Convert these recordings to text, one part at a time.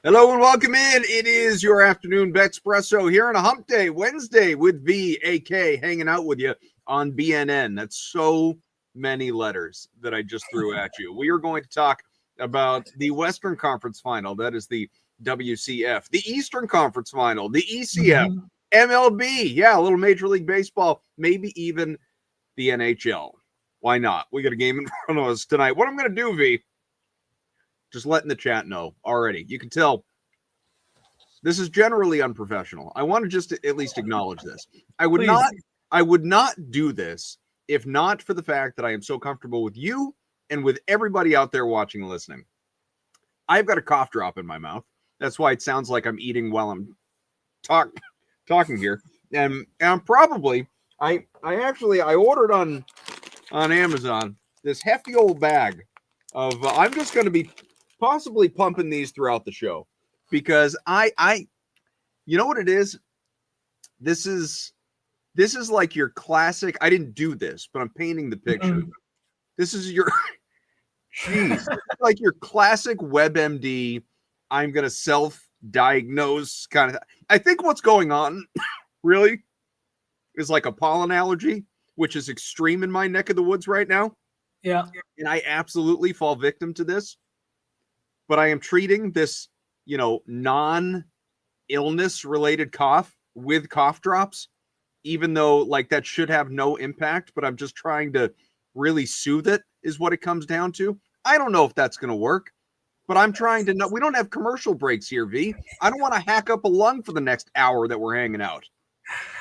Hello and welcome in. It is your afternoon Betspresso here on a hump day, Wednesday with VAK hanging out with you on BNN. That's so many letters that I just threw at you. We are going to talk about the Western Conference Final. That is the WCF. The Eastern Conference Final, the ECF, MLB. Yeah, a little Major League Baseball, maybe even the NHL. Why not? We got a game in front of us tonight. What I'm going to do, V, just letting the chat know already. You can tell this is generally unprofessional. I want to just at least acknowledge this. I would not do this if not for the fact that I am so comfortable with you and with everybody out there watching and listening. I've got a cough drop in my mouth. That's why it sounds like I'm eating while I'm talking here. And I'm probably I ordered on Amazon this hefty old bag of I'm just going to be possibly pumping these throughout the show because I you know what it is? This is like your classic. I didn't do this, but I'm painting the picture. This is your like your classic WebMD. I'm going to self-diagnose kind of. I think what's going on really is like a pollen allergy, which is extreme in my neck of the woods right now. Yeah. And I absolutely fall victim to this. But I am treating this, non-illness related cough with cough drops, even though like that should have no impact, but I'm just trying to really soothe it is what it comes down to. I don't know if that's going to work, but I'm trying to know. We don't have commercial breaks here, V. I don't want to hack up a lung for the next hour that we're hanging out.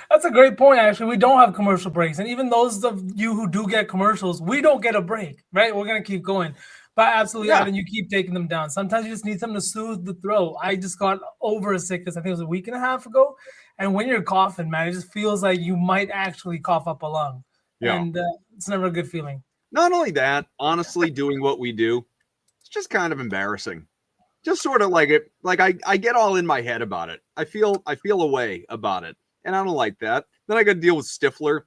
That's a great point, actually. We don't have commercial breaks. And even those of you who do get commercials, we don't get a break, right? We're going to keep going. But absolutely, Adam, you keep taking them down. Sometimes you just need something to soothe the throat. I just got over a sickness, I think it was a week and a half ago. And when you're coughing, man, it just feels like you might actually cough up a lung. Yeah. And it's never a good feeling. Not only that, honestly, doing what we do, it's just kind of embarrassing. Just sort of like it, like I get all in my head about it. I feel a way about it. And I don't like that. Then I got to deal with Stifler,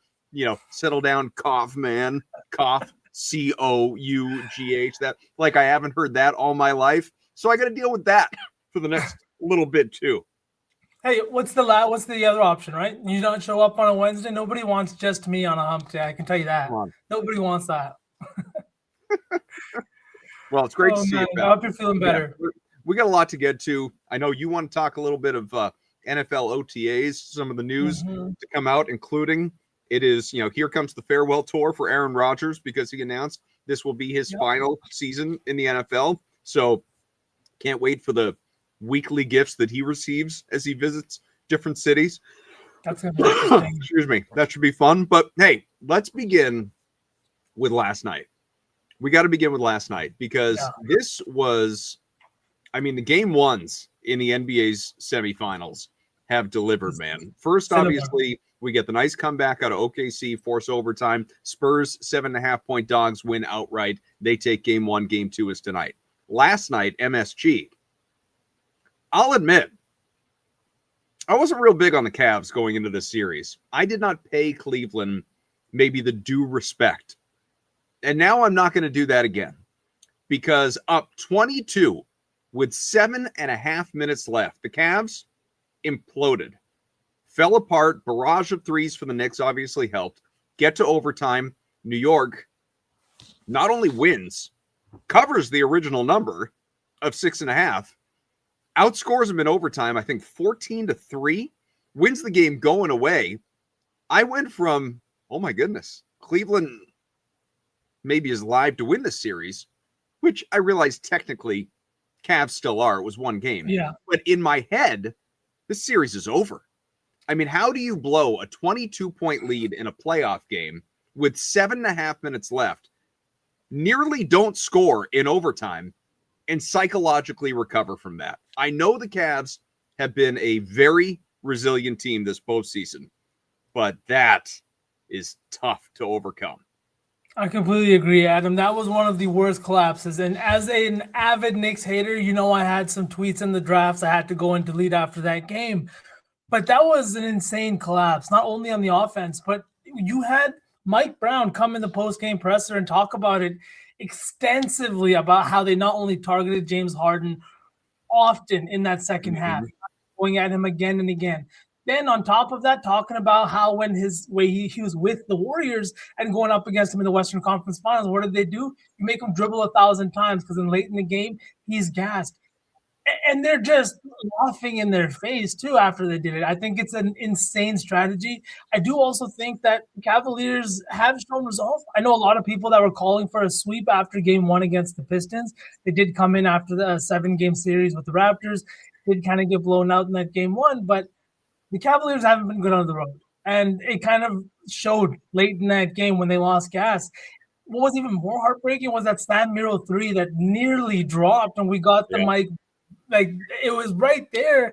settle down, cough, man, cough, COUGH. That like I haven't heard that all my life. So I got to deal with that for the next little bit too. Hey, what's the other option, right? You don't show up on a Wednesday. Nobody wants just me on a hump day. I can tell you that. Nobody wants that. Well, it's great to see you, I hope you're feeling better. Yeah, we got a lot to get to. I know you want to talk a little bit of NFL OTAs, some of the news to come out, including it is, here comes the farewell tour for Aaron Rodgers because he announced this will be his final season in the NFL. So can't wait for the weekly gifts that he receives as he visits different cities. That's gonna be interesting. Excuse me. That should be fun. But hey, let's begin with last night. We got to begin with last night because this was, the game ones in the NBA's semifinals have delivered, man. First, obviously, we get the nice comeback out of OKC, force overtime. Spurs, 7.5-point dogs, win outright. They take game one. Game two is tonight. Last night, MSG. I'll admit, I wasn't real big on the Cavs going into this series. I did not pay Cleveland maybe the due respect. And now I'm not going to do that again because up 22 with 7.5 minutes left, the Cavs imploded, fell apart. Barrage of threes for the Knicks obviously helped. Get to overtime. New York not only wins, covers the original number of 6.5, outscores them in overtime, I think 14-3, wins the game going away. I went from, oh my goodness, Cleveland maybe is live to win this series, which I realize technically Cavs still are. It was one game. Yeah. But in my head, this series is over. How do you blow a 22-point lead in a playoff game with 7.5 minutes left, nearly don't score in overtime, and psychologically recover from that? I know the Cavs have been a very resilient team this postseason, but that is tough to overcome. I completely agree, Adam. That was one of the worst collapses. And as an avid Knicks hater, I had some tweets in the drafts I had to go and delete after that game. But that was an insane collapse, not only on the offense, but you had Mike Brown come in the post-game presser and talk about it extensively about how they not only targeted James Harden often in that second half, going at him again and again. Then on top of that, talking about how when he was with the Warriors and going up against them in the Western Conference Finals, what did they do? You make him dribble 1,000 times because then late in the game, he's gassed. And they're just laughing in their face too after they did it. I think it's an insane strategy. I do also think that Cavaliers have shown resolve. I know a lot of people that were calling for a sweep after game one against the Pistons. They did come in after the 7-game series with the Raptors. Did kind of get blown out in that game one, but the Cavaliers haven't been good on the road. And it kind of showed late in that game when they lost gas. What was even more heartbreaking was that Stan Miro 3 that nearly dropped, and we got the mic. Like, it was right there.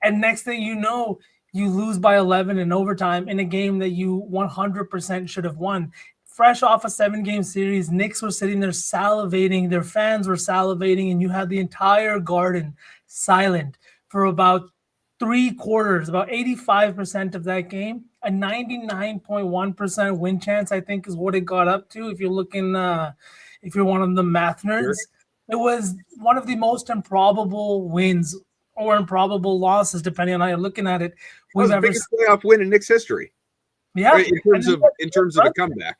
And next thing you know, you lose by 11 in overtime in a game that you 100% should have won. Fresh off a 7-game series, Knicks were sitting there salivating. Their fans were salivating, and you had the entire Garden silent for about 3 quarters, about 85% of that game. A 99.1% win chance, I think, is what it got up to. If you're looking, if you're one of the math nerds. Sure. It was one of the most improbable wins or improbable losses, depending on how you're looking at it. We've ever biggest playoff win in Knicks history. Yeah, right? in terms of a comeback.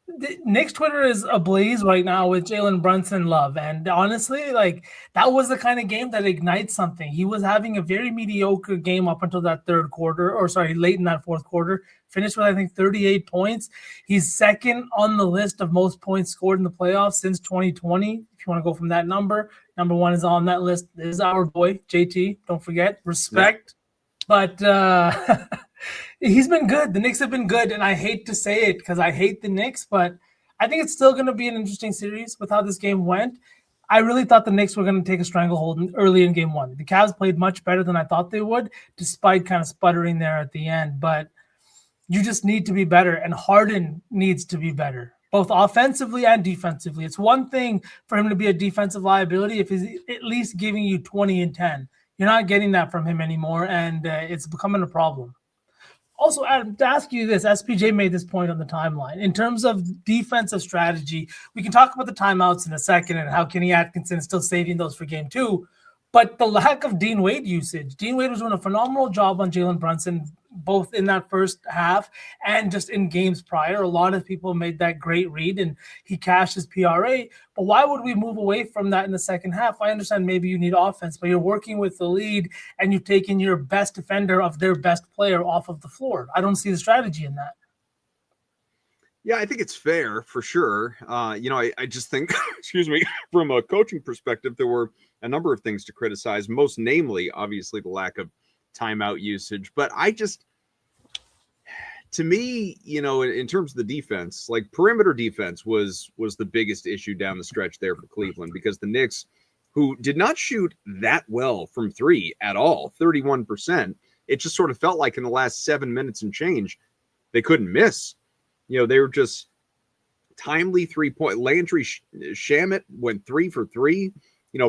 The Knicks Twitter is ablaze right now with Jalen Brunson love, and honestly, like, that was the kind of game that ignites something. He was having a very mediocre game up until that late in that fourth quarter. Finished with, I think, 38 points. He's second on the list of most points scored in the playoffs since 2020. If you want to go from that number, number one is on that list. Is our boy JT. Don't forget, respect. Yeah. But he's been good. The Knicks have been good, and I hate to say it because I hate the Knicks, but I think it's still going to be an interesting series with how this game went. I really thought the Knicks were going to take a stranglehold early in game one. The Cavs played much better than I thought they would, despite kind of sputtering there at the end. But you just need to be better, and Harden needs to be better, both offensively and defensively. It's one thing for him to be a defensive liability if he's at least giving you 20 and 10. You're not getting that from him anymore, and it's becoming a problem. Also, Adam, to ask you this, SPJ made this point on the timeline. In terms of defensive strategy, we can talk about the timeouts in a second and how Kenny Atkinson is still saving those for game two. But the lack of Dean Wade usage. Dean Wade was doing a phenomenal job on Jalen Brunson, both in that first half and just in games prior. A lot of people made that great read, and he cashed his PRA. But why would we move away from that in the second half? I understand maybe you need offense, but you're working with the lead, and you've taken your best defender of their best player off of the floor. I don't see the strategy in that. Yeah, I think it's fair for sure. I just think, excuse me, from a coaching perspective, there were a number of things to criticize, most namely, obviously, the lack of timeout usage. But to me, in terms of the defense, like perimeter defense was the biggest issue down the stretch there for Cleveland, because the Knicks, who did not shoot that well from three at all, 31%, it just sort of felt like in the last 7 minutes and change, they couldn't miss. They were just timely 3-point. Landry Shamet went 3 for 3.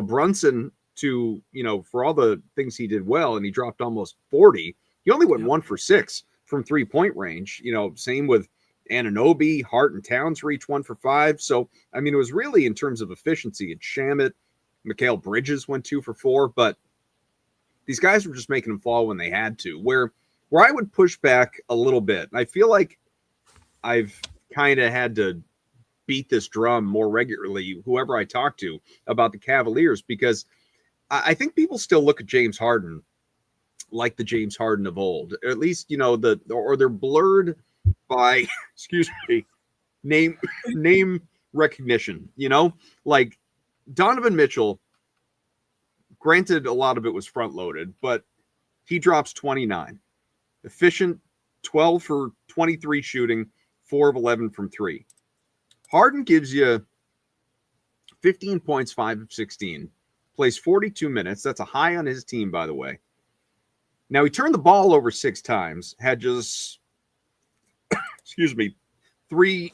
Brunson, for all the things he did well, and he dropped almost 40. He only went 1 for 6 from 3-point range. Same with Anunoby, Hart, and Towns reached 1 for 5. So, it was really in terms of efficiency. It's Shamet, Mikal Bridges went 2 for 4, but these guys were just making them fall when they had to. Where I would push back a little bit, I feel like I've kind of had to beat this drum more regularly, whoever I talk to, about the Cavaliers, because I think people still look at James Harden like the James Harden of old. Or at least, or they're blurred by, excuse me, name recognition, like Donovan Mitchell, granted, a lot of it was front loaded, but he drops 29, efficient, 12 for 23 shooting, 4 of 11 from 3. Harden gives you 15 points, 5 of 16, plays 42 minutes. That's a high on his team, by the way. Now, he turned the ball over 6 times, had just, excuse me, three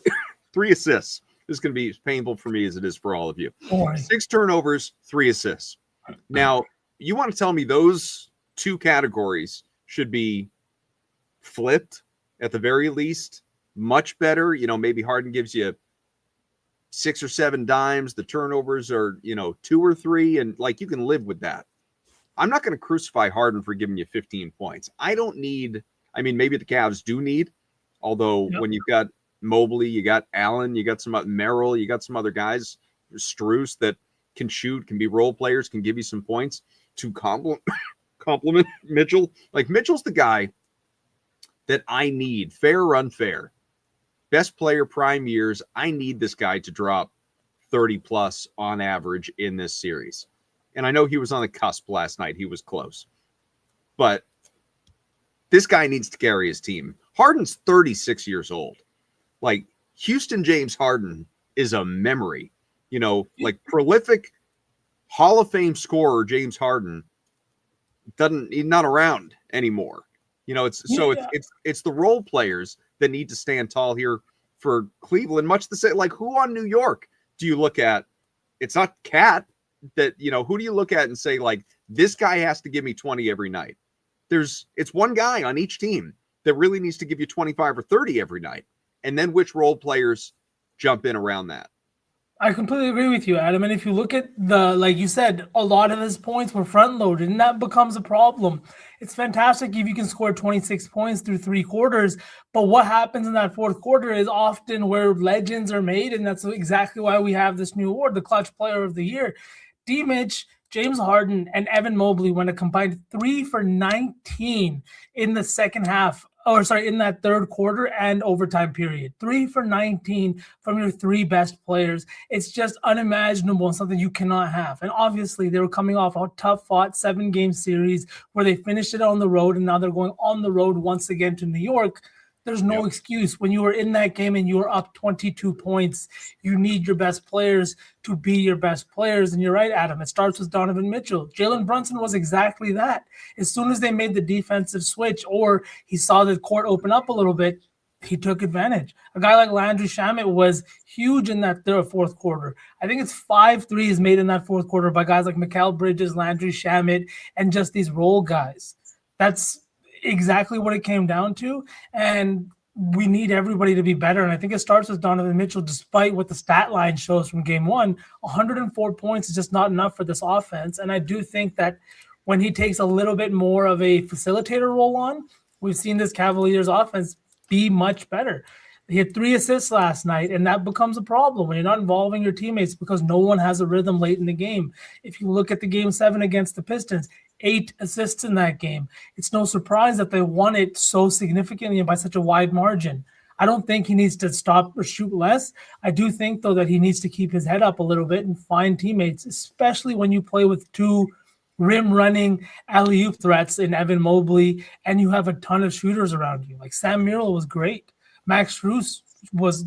assists. This is going to be as painful for me as it is for all of you. 6 turnovers, 3 assists. Now, you want to tell me those 2 categories should be flipped at the very least? Much better. Maybe Harden gives you 6 or 7 dimes. The turnovers are, 2 or 3, and like you can live with that. I'm not going to crucify Harden for giving you 15 points. I don't need, I mean, maybe the Cavs do need, although when you've got Mobley, you got Allen, you got some Merrill, you got some other guys, Strus that can shoot, can be role players, can give you some points to compliment Mitchell. Like Mitchell's the guy that I need, fair or unfair. Best player prime years, I need this guy to drop 30 plus on average in this series. And I know he was on the cusp last night. He was close. But this guy needs to carry his team. Harden's 36 years old. Like Houston James Harden is a memory. You know, like prolific Hall of Fame scorer James Harden he's not around anymore. You know, it's the role players that need to stand tall here for Cleveland. Much the same, like who on New York do you look at? It's not Cat that, you know, who do you look at and say, like, this guy has to give me 20 every night? It's one guy on each team that really needs to give you 25 or 30 every night. And then which role players jump in around that? I completely agree with you, Adam. And if you look at like you said, a lot of his points were front loaded, and that becomes a problem. It's fantastic if you can score 26 points through 3 quarters, but what happens in that fourth quarter is often where legends are made, and that's exactly why we have this new award, the Clutch Player of the Year. D-Mitch, James Harden, and Evan Mobley went a combined 3 for 19 in the second half. In that third quarter and overtime period. 3 for 19 from your 3 best players. It's just unimaginable and something you cannot have. And obviously, they were coming off a tough-fought 7-game series where they finished it on the road, and now they're going on the road once again to New York. There's no excuse. When you were in that game and you were up 22 points, you need your best players to be your best players. And you're right, Adam. It starts with Donovan Mitchell. Jalen Brunson was exactly that. As soon as they made the defensive switch or he saw the court open up a little bit, he took advantage. A guy like Landry Shamet was huge in that fourth quarter. I think it's 5 threes made in that fourth quarter by guys like Mikal Bridges, Landry Shamet, and just these role guys. That's exactly what it came down to, and we need everybody to be better. And I think it starts with Donovan Mitchell. Despite what the stat line shows from game 1, 104 points is just not enough for this offense. And I do think that when he takes a little bit more of a facilitator role on, we've seen this Cavaliers offense be much better. He had 3 assists last night, and that becomes a problem when you're not involving your teammates because no one has a rhythm late in the game. If you look at the game 7 against the Pistons, 8 assists in that game. It's no surprise that they won it so significantly and by such a wide margin. I don't think he needs to stop or shoot less. I do think, though, that he needs to keep his head up a little bit and find teammates, especially when you play with 2 rim-running alley-oop threats in Evan Mobley and you have a ton of shooters around you. Like Sam Merrill was great. Max Strus was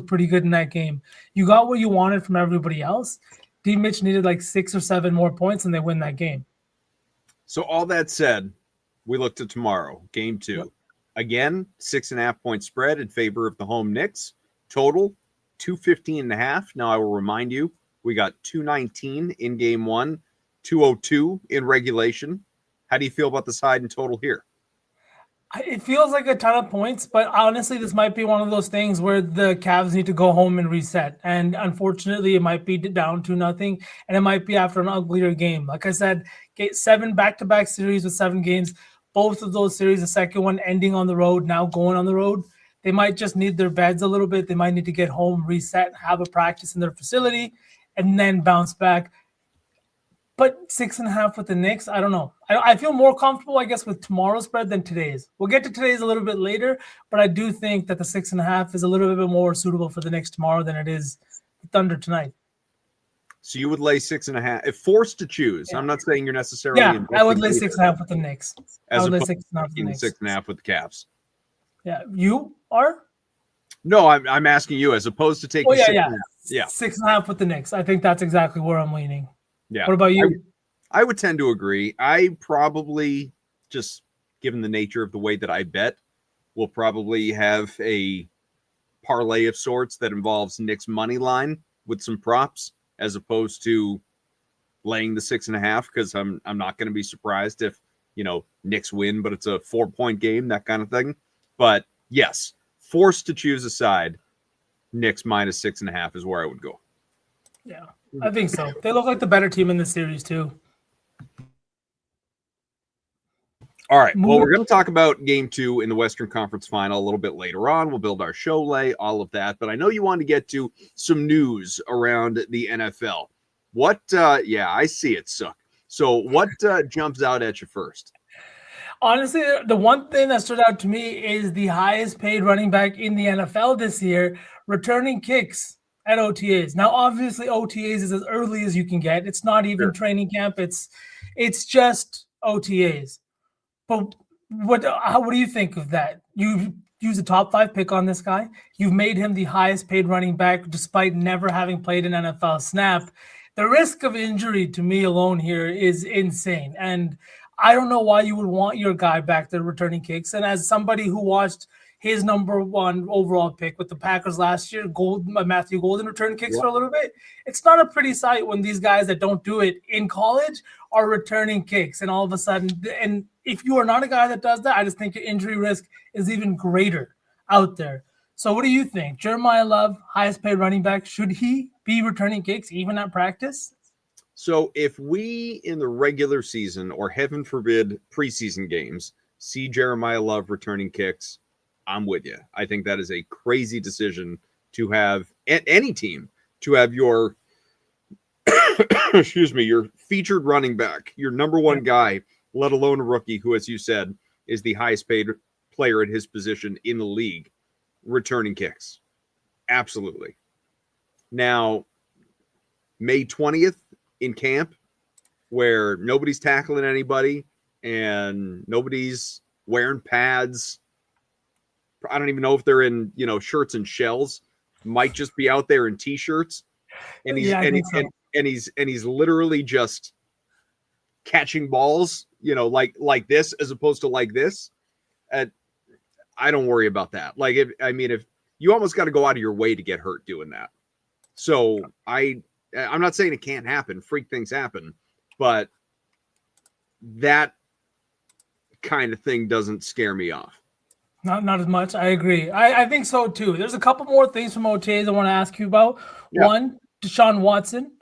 pretty good in that game. You got what you wanted from everybody else. D-Mitch needed like 6 or 7 more points and they win that game. So all that said, we look to tomorrow, game 2. Yep. Again, 6.5 point spread in favor of the home Knicks. Total 215.5. Now I will remind you, we got 219 in game 1, 202 in regulation. How do you feel about the side and total here? It feels like a ton of points, but honestly, this might be one of those things where the Cavs need to go home and reset. And unfortunately, it might be down to nothing, and it might be after an uglier game. Like I said, 7 back-to-back series with 7 games. Both of those series, the second one ending on the road, now going on the road. They might just need their beds a little bit. They might need to get home, reset, have a practice in their facility, and then bounce back. But 6.5 with the Knicks, I don't know. I feel more comfortable, I guess, with tomorrow's spread than today's. We'll get to today's a little bit later, but I do think that the 6.5 is a little bit more suitable for the Knicks tomorrow than it is the Thunder tonight. So you would lay 6.5 if forced to choose. Yeah. I'm not saying you're necessarily. Yeah, I would lay 6.5 with the Knicks. I would lay 6.5 with the Knicks. 6.5 with the Cavs. Yeah, you are? No, I'm asking you as opposed to taking. 6.5. Yeah, 6.5 with the Knicks. I think that's exactly where I'm leaning. Yeah. What about you? I would tend to agree. I probably, just given the nature of the way that I bet, will probably have a parlay of sorts that involves Knicks money line with some props as opposed to laying the 6.5, because I'm not going to be surprised if, Knicks win, but it's a 4-point game, that kind of thing. But yes, forced to choose a side, Knicks minus 6.5 is where I would go. Yeah. I think so. They look like the better team in this series, too. All right. Well, we're going to talk about game 2 in the Western Conference Final a little bit later on. We'll build our show lay, all of that. But I know you want to get to some news around the NFL. What? Yeah, I see it, Suck. So what jumps out at you first? Honestly, the one thing that stood out to me is the highest paid running back in the NFL this year returning kicks at OTAs. Now, obviously, OTAs is as early as you can get. It's not even training camp. It's just OTAs. But what do you think of that? You use a top 5 pick on this guy. You've made him the highest paid running back despite never having played an NFL snap. The risk of injury to me alone here is insane. And I don't know why you would want your guy back there returning kicks. And as somebody who watched his number 1 overall pick with the Packers last year, Matthew Golden return kicks for a little bit, it's not a pretty sight when these guys that don't do it in college are returning kicks. And all of a sudden, and if you are not a guy that does that, I just think your injury risk is even greater out there. So what do you think? Jeremiah Love, highest paid running back, should he be returning kicks even at practice? So if we in the regular season, or heaven forbid preseason games, see Jeremiah Love returning kicks, I'm with you. I think that is a crazy decision to have at any team, to have your your featured running back, your number 1 guy, let alone a rookie who, as you said, is the highest paid player at his position in the league, returning kicks. Absolutely. Now, May 20th in camp, where nobody's tackling anybody and nobody's wearing pads. I don't even know if they're in, shirts and shells. Might just be out there in t-shirts. And he's literally just catching balls, like this, as opposed to like this. I don't worry about that. Like, if you almost got to go out of your way to get hurt doing that. So I'm not saying it can't happen. Freak things happen, but that kind of thing doesn't scare me off. Not as much. I agree. I think so too. There's a couple more things from OTAs I want to ask you about. Yeah. One, Deshaun Watson.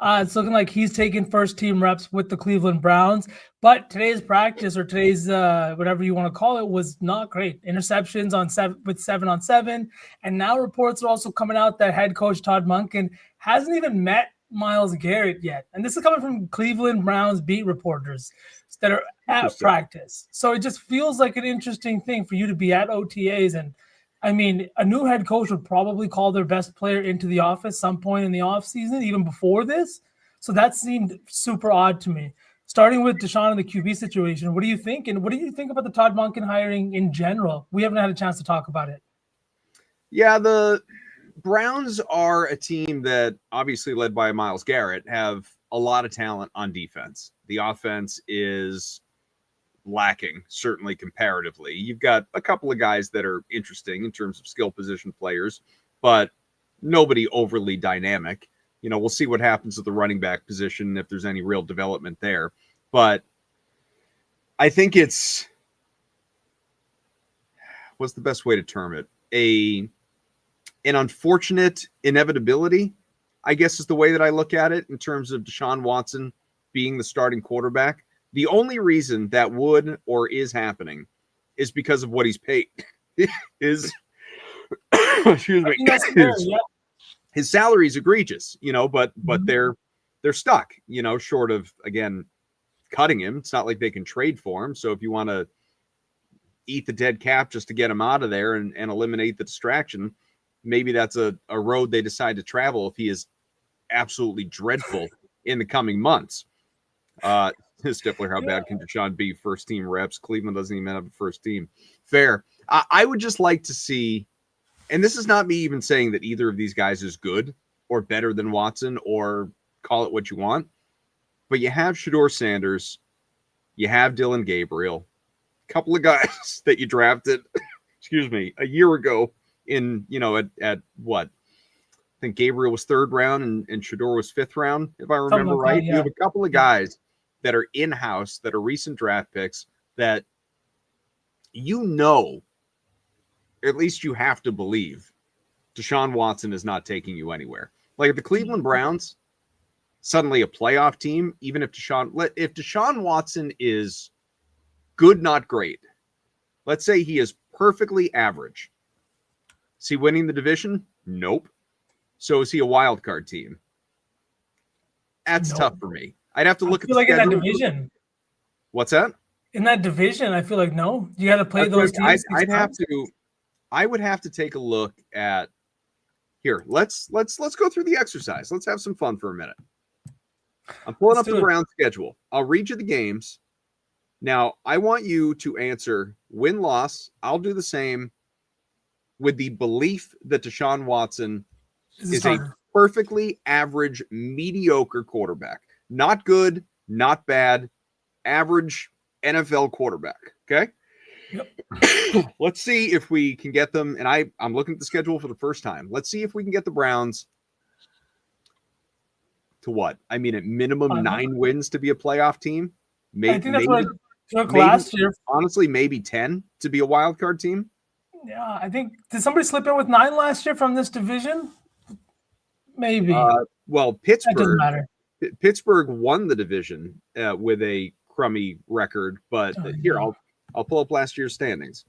It's looking like he's taking first team reps with the Cleveland Browns, but today's practice, or today's whatever you want to call it, was not great. Interceptions on 7-on-7, and now reports are also coming out that head coach Todd Monken hasn't even met Myles Garrett yet. And this is coming from Cleveland Browns beat reporters that are at practice. So it just feels like an interesting thing for you to be at OTAs. And I mean, a new head coach would probably call their best player into the office some point in the offseason, even before this. So that seemed super odd to me. Starting with Deshaun and the QB situation, what do you think? And what do you think about the Todd Monken hiring in general? We haven't had a chance to talk about it. Yeah, the Browns are a team that, obviously led by Myles Garrett, have a lot of talent on defense. The offense is lacking, certainly comparatively. You've got a couple of guys that are interesting in terms of skill position players, but nobody overly dynamic. We'll see what happens at the running back position, if there's any real development there. But I think it's, what's the best way to term it? An unfortunate inevitability, I guess, is the way that I look at it in terms of Deshaun Watson being the starting quarterback. The only reason that would or is happening is because of what he's paid. Excuse me. His salary is egregious, but they're stuck, short of, again, cutting him. It's not like they can trade for him. So if you want to eat the dead cap just to get him out of there and eliminate the distraction, maybe that's a road they decide to travel if he is absolutely dreadful in the coming months. Stifler, how bad can Deshaun be? First team reps. Cleveland doesn't even have a first team. Fair. I would just like to see, and this is not me even saying that either of these guys is good or better than Watson, or call it what you want, but you have Shedeur Sanders, you have Dylan Gabriel, a couple of guys that you drafted, a year ago in, at what? I think Gabriel was 3rd round and Shedeur was 5th round, if I remember right. You have a couple of guys that are in-house, that are recent draft picks, that at least you have to believe Deshaun Watson is not taking you anywhere. Like, if the Cleveland Browns suddenly a playoff team, even if Deshaun Watson is good, not great. Let's say he is perfectly average. Is he winning the division? Nope. So is he a wild card team? That's tough for me. I'd have to look at the schedule. In that division. What's that? In that division, I feel like no. You got to play those teams. I would have to take a look at here. Let's go through the exercise. Let's have some fun for a minute. I'm pulling up the Browns schedule. I'll read you the games. Now, I want you to answer win-loss. I'll do the same with the belief that Deshaun Watson is a perfectly average, mediocre quarterback. Not good, not bad, average NFL quarterback. Okay? Yep. Let's see if we can get them. And I'm looking at the schedule for the first time. Let's see if we can get the Browns to what? I mean, at minimum 9 wins to be a playoff team. I think that's what it took last year. Honestly, maybe 10 to be a wild card team. Yeah, I think did somebody slip in with 9 last year from this division? Maybe. Well, Pittsburgh. That doesn't matter. Pittsburgh won the division with a crummy record, but here I'll pull up last year's standings.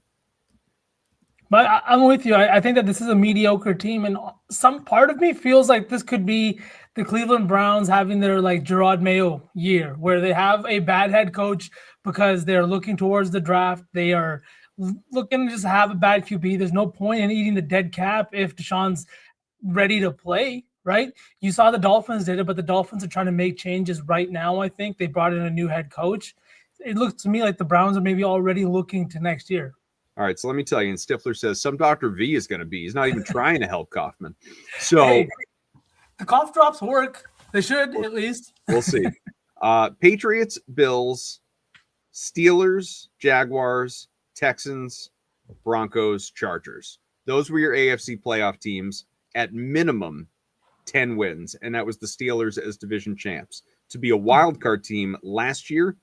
But I'm with you. I think that this is a mediocre team, and some part of me feels like this could be the Cleveland Browns having their like Gerard Mayo year, where they have a bad head coach because they're looking towards the draft. They are looking to just have a bad QB. There's no point in eating the dead cap if Deshaun's ready to play, right? You saw the Dolphins did it, but the Dolphins are trying to make changes right now. I think they brought in a new head coach. It looks to me like the Browns are maybe already looking to next year. All right, so let me tell you, and Stifler says some Dr. V is going to be. He's not even trying to help Kaufman. So hey, the cough drops work. They should, at least. We'll see. Patriots, Bills, Steelers, Jaguars, Texans, Broncos, Chargers. Those were your AFC playoff teams at minimum 10 wins, and that was the Steelers as division champs. To be a wild card team last year,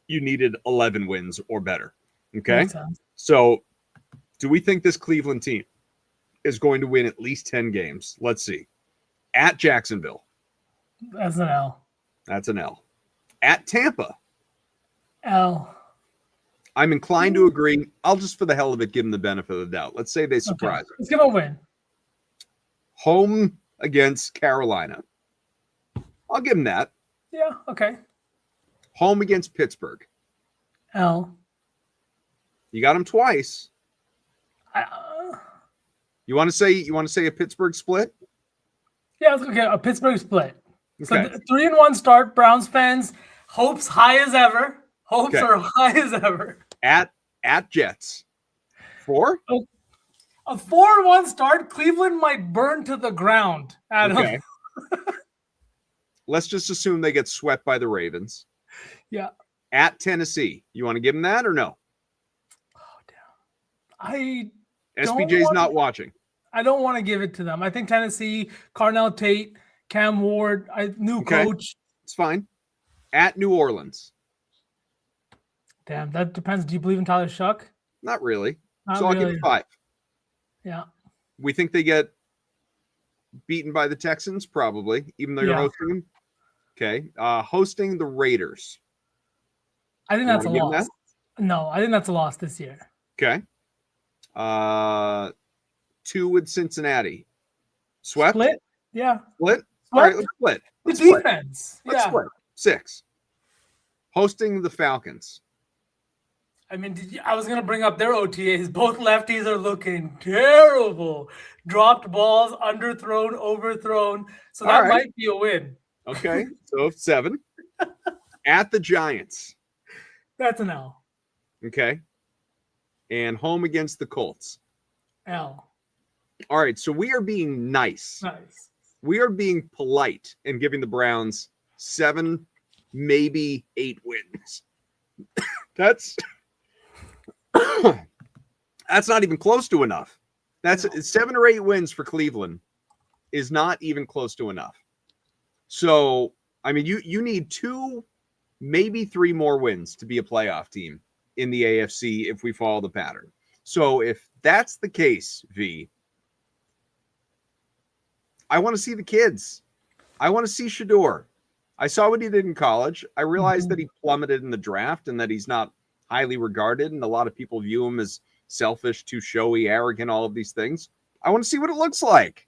you needed 11 wins or better. Okay, so do we think this Cleveland team is going to win at least 10 games? Let's see. At Jacksonville. That's an L. That's an L. At Tampa. L. I'm inclined to agree. I'll just, for the hell of it, give them the benefit of the doubt. Let's say they surprise us. Let's give them a win. Home against Carolina. I'll give them that. Yeah, okay. Home against Pittsburgh. L. You got them twice. You want to say a Pittsburgh split? Yeah, okay, a Pittsburgh split. Okay. So 3-1 start, Browns fans. Hopes high as ever. Hopes are high as ever. At Jets. 4? A 4-1 start, Cleveland might burn to the ground. Adam. Okay. Let's just assume they get swept by the Ravens. Yeah. At Tennessee. You want to give them that or no? SPJ's not watching. I don't want to give it to them. I think Tennessee, Carnell Tate, Cam Ward, new coach. It's fine. At New Orleans. Damn, that depends. Do you believe in Tyler Shuck? Not really. I'll give it 5. Yeah. We think they get beaten by the Texans, probably, even though you're hosting them. Okay. Hosting the Raiders. I think that's a loss. No, I think that's a loss this year. Okay. 2 with Cincinnati. Swept? Split? Yeah. Split? All right, let's split. The defense. Let's split. 6. Hosting the Falcons. I mean, I was going to bring up their OTAs. Both lefties are looking terrible. Dropped balls, underthrown, overthrown. So that might be a win. Okay. So 7. At the Giants. That's an L. Okay. And home against the Colts. L. All right. So we are being nice. We are being polite and giving the Browns 7, maybe 8 wins. That's not even close to enough. 7 or 8 wins for Cleveland is not even close to enough. So, I mean, you need 2, maybe 3 more wins to be a playoff team in the AFC if we follow the pattern. So if that's the case, V, I want to see the kids. I want to see Shador. I saw what he did in college. I realized that he plummeted in the draft and that he's not highly regarded, and a lot of people view him as selfish, too showy, arrogant, all of these things. I want to see what it looks like.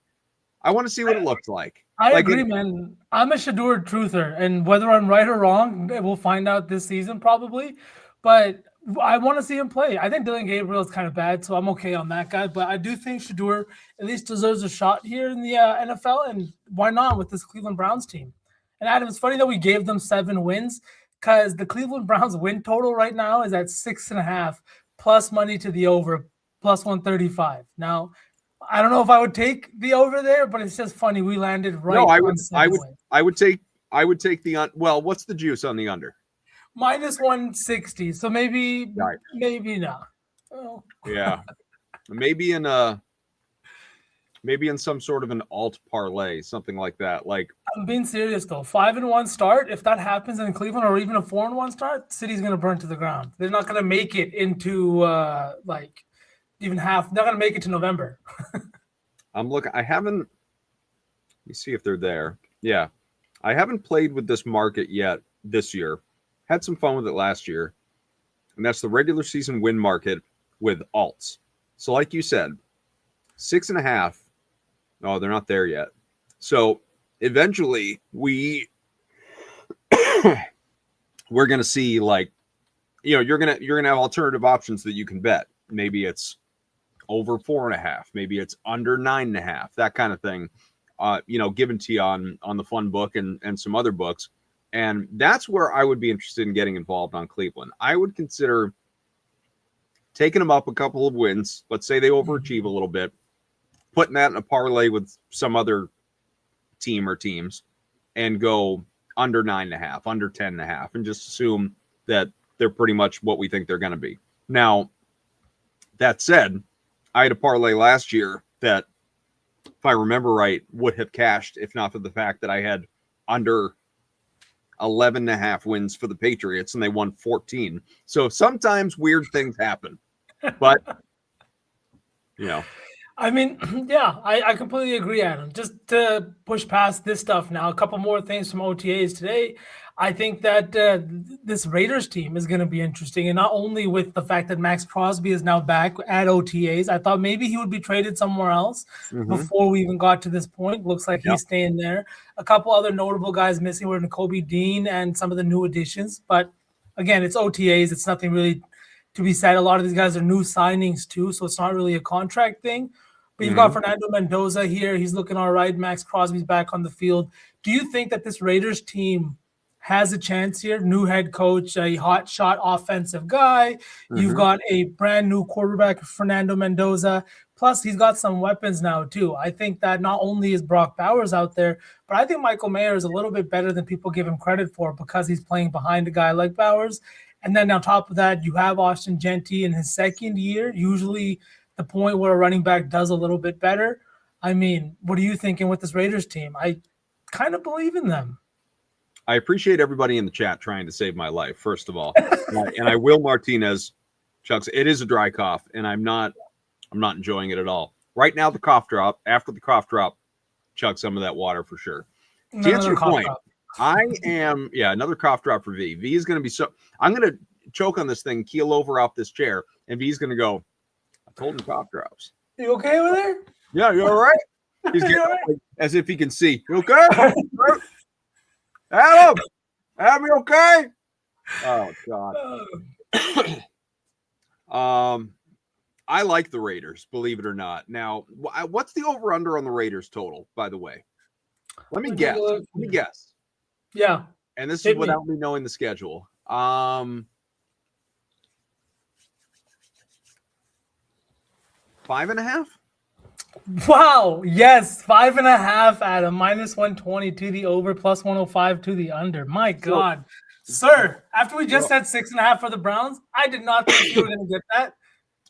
I agree, man. I'm a Shador truther, and whether I'm right or wrong, we'll find out this season probably. But I want to see him play. I think Dylan Gabriel is kind of bad, so I'm okay on that guy. But I do think Shador at least deserves a shot here in the NFL, and why not with this Cleveland Browns team? And Adam, it's funny that we gave them 7 wins because the Cleveland Browns win total right now is at 6.5 plus money to the over plus 135. Now, I don't know if I would take the over there, but it's just funny we landed right. No, I would take the well. What's the juice on the under? Minus 160. So maybe not. Oh. Yeah, maybe in some sort of an alt parlay, something like that. Like, I'm being serious though. 5-1 start. If that happens in Cleveland, or even a 4-1 start, City's gonna burn to the ground. They're not gonna make it into even half. They're not gonna make it to November. I'm looking. I haven't. Let me see if they're there. Yeah, I haven't played with this market yet this year. Had some fun with it last year, and that's the regular season win market with alts. So, like you said, 6.5. Oh, they're not there yet. So eventually, we're gonna see, like, you're gonna have alternative options that you can bet. Maybe it's over 4.5, maybe it's under 9.5, that kind of thing. Given to you on the fun book and some other books. And that's where I would be interested in getting involved on Cleveland. I would consider taking them up a couple of wins. Let's say they overachieve a little bit, putting that in a parlay with some other team or teams, and go under 9.5, under 10.5, and just assume that they're pretty much what we think they're going to be. Now, that said, I had a parlay last year that, if I remember right, would have cashed if not for the fact that I had under 11.5 wins for the Patriots and they won 14. So sometimes weird things happen, but I mean, yeah, I completely agree, Adam. Just to push past this stuff now, a couple more things from OTAs today. I think that this Raiders team is going to be interesting, and not only with the fact that Max Crosby is now back at OTAs. I thought maybe he would be traded somewhere else before we even got to this point. Looks like he's staying there. A couple other notable guys missing were Nakobe Dean and some of the new additions. But again, it's OTAs. It's nothing really to be said. A lot of these guys are new signings too, so it's not really a contract thing. But you've got Fernando Mendoza here. He's looking all right. Max Crosby's back on the field. Do you think that this Raiders team has a chance here? New head coach, a hot shot offensive guy. You've got a brand new quarterback, Fernando Mendoza. Plus, he's got some weapons now, too. I think that not only is Brock Bowers out there, but I think Michael Mayer is a little bit better than people give him credit for because he's playing behind a guy like Bowers. And then on top of that, you have Austin Genty in his second year, usually the point where a running back does a little bit better. I mean, what are you thinking with this Raiders team? I kind of believe in them. I appreciate everybody in the chat trying to save my life, first of all. And I will Martinez, Chucks, it is a dry cough, and I'm not enjoying it at all. Right now, the cough drop. After the cough drop, chug some of that water for sure. To answer your point, another cough drop for V. V is going to be I'm going to choke on this thing, keel over off this chair, and V is going to go, I told him cough drops. You okay over there? Yeah, you all right? He's getting as if he can see. You okay? Adam, you okay? Oh God. I like the Raiders, believe it or not. Now, what's the over/under on the Raiders total? By the way, let me guess. Yeah, and this is without me knowing the schedule. 5.5. Wow. Yes, 5.5, Adam. Minus 120 to the over, plus 105 to the under. My God. Sir, after we just said 6.5 for the Browns, I did not think you were going to get that.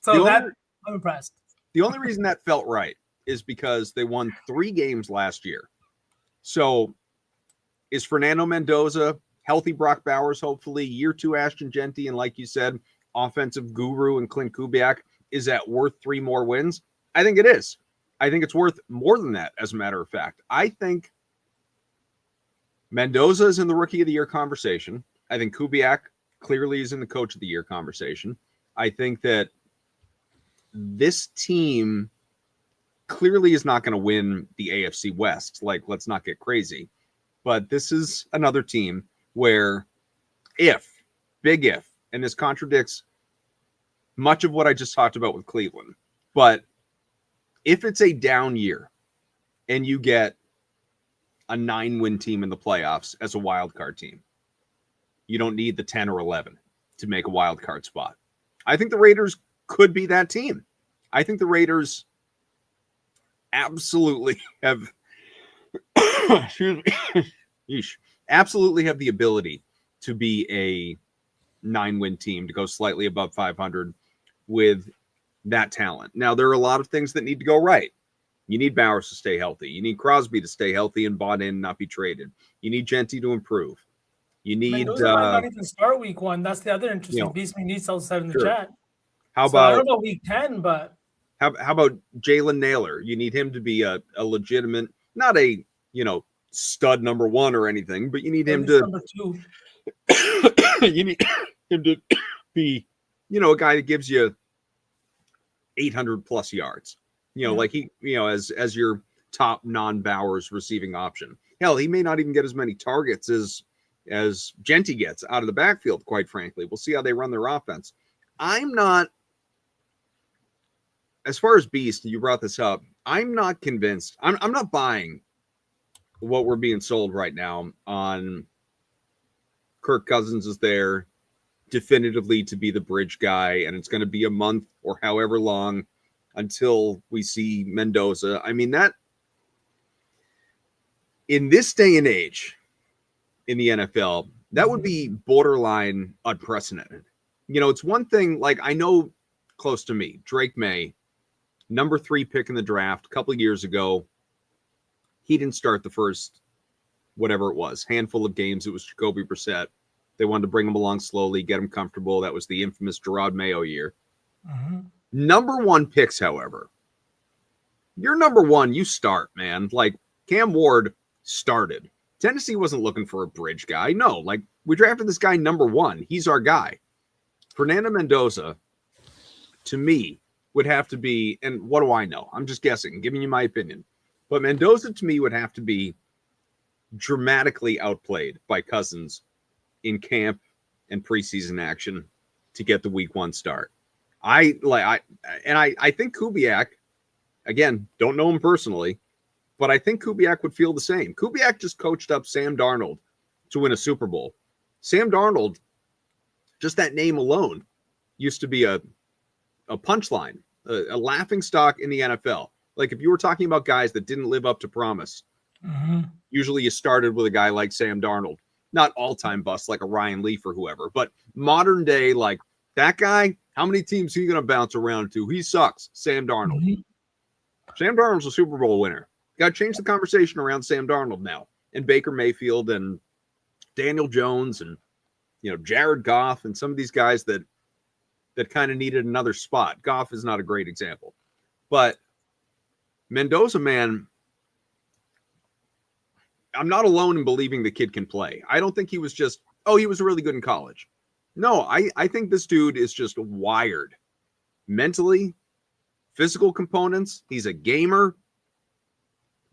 So I'm impressed. The only reason that felt right is because they won 3 games last year. So is Fernando Mendoza, healthy Brock Bowers, hopefully, year 2 Ashton Genty, and like you said, offensive guru and Clint Kubiak, is that worth 3 more wins? I think it is. I think it's worth more than that, as a matter of fact. I think Mendoza is in the Rookie of the Year conversation. I think Kubiak clearly is in the coach of the year conversation. I think that this team clearly is not going to win the AFC West. Like, let's not get crazy. But this is another team where big if, and this contradicts much of what I just talked about with Cleveland, but if it's a down year and you get a 9-win team in the playoffs as a wild card team, you don't need the 10 or 11 to make a wild card spot. I think the Raiders could be that team. I think the Raiders absolutely have absolutely have the ability to be a 9-win team, to go slightly above 500 with that talent. Now, there are a lot of things that need to go right. You need Bowers to stay healthy. You need Crosby to stay healthy and bought in and not be traded. You need Genty to improve. You need Mendoza might not even start week 1. That's the other interesting piece we need to said in the chat. How so I about don't know week 10, but how about Jalen Naylor? You need him to be a legitimate, not a stud number 1 or anything, but you need him to number 2. you need him to be a guy that gives you 800 plus yards. Like he as your top non-Bowers receiving option. Hell, he may not even get as many targets as Genty gets out of the backfield, quite frankly. We'll see how they run their offense. I'm not, as far as Beast, you brought this up, I'm not convinced. I'm not buying what we're being sold right now on Kirk Cousins is there definitively to be the bridge guy, and it's going to be a month or however long until we see Mendoza. I mean, that in this day and age in the NFL, that would be borderline unprecedented. It's one thing, like I know close to me, Drake May, number 3 pick in the draft a couple of years ago. He didn't start the first, whatever it was, handful of games. It was Jacoby Brissett. They wanted to bring him along slowly, get him comfortable. That was the infamous Gerard Mayo year. Number 1 picks, however, you're number 1, you start, man. Like Cam Ward started. Tennessee wasn't looking for a bridge guy. No, like we drafted this guy number 1. He's our guy. Fernando Mendoza, to me, would have to be, and what do I know? I'm just guessing, giving you my opinion. But Mendoza, to me, would have to be dramatically outplayed by Cousins in camp and preseason action to get the week 1 start. I think Kubiak, again, don't know him personally, but I think Kubiak would feel the same. Kubiak just coached up Sam Darnold to win a Super Bowl. Sam Darnold, just that name alone, used to be a punchline, a laughing stock in the NFL. Like if you were talking about guys that didn't live up to promise, usually you started with a guy like Sam Darnold. Not all-time bust like a Ryan Leaf or whoever, but modern day, like that guy, how many teams are you going to bounce around to? He sucks. Sam Darnold. Sam Darnold's a Super Bowl winner. Got to change the conversation around Sam Darnold now. And Baker Mayfield and Daniel Jones and, Jared Goff and some of these guys that kind of needed another spot. Goff is not a great example. But Mendoza, man, I'm not alone in believing the kid can play. I don't think he was just, he was really good in college. No, I think this dude is just wired mentally, physical components. He's a gamer.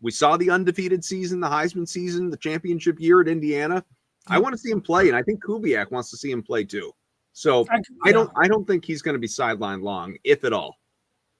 We saw the undefeated season, the Heisman season, the championship year at Indiana. I want to see him play, and I think Kubiak wants to see him play too. So I don't think he's going to be sidelined long, if at all.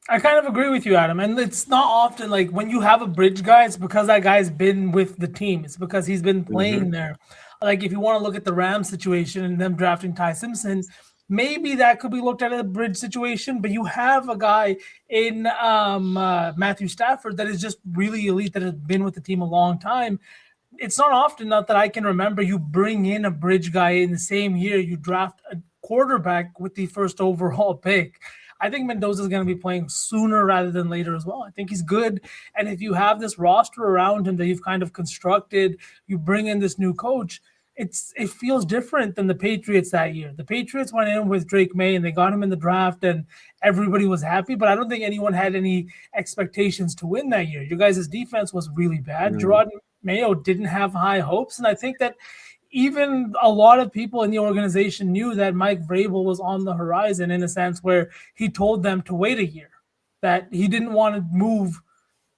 I kind of agree with you, Adam. And it's not often like when you have a bridge guy, it's because that guy's been with the team. It's because he's been playing there. Like if you want to look at the Rams situation and them drafting Ty Simpson, maybe that could be looked at as a bridge situation. But you have a guy in Matthew Stafford that is just really elite, that has been with the team a long time. It's not often enough that I can remember you bring in a bridge guy in the same year you draft a quarterback with the first overall pick. I think Mendoza is going to be playing sooner rather than later as well. I think he's good. And if you have this roster around him that you've kind of constructed, you bring in this new coach, it feels different than the Patriots that year. The Patriots went in with Drake May and they got him in the draft and everybody was happy, but I don't think anyone had any expectations to win that year. You guys' defense was really bad. Gerard Mayo didn't have high hopes. And I think that even a lot of people in the organization knew that Mike Vrabel was on the horizon, in a sense where he told them to wait a year, that he didn't want to move.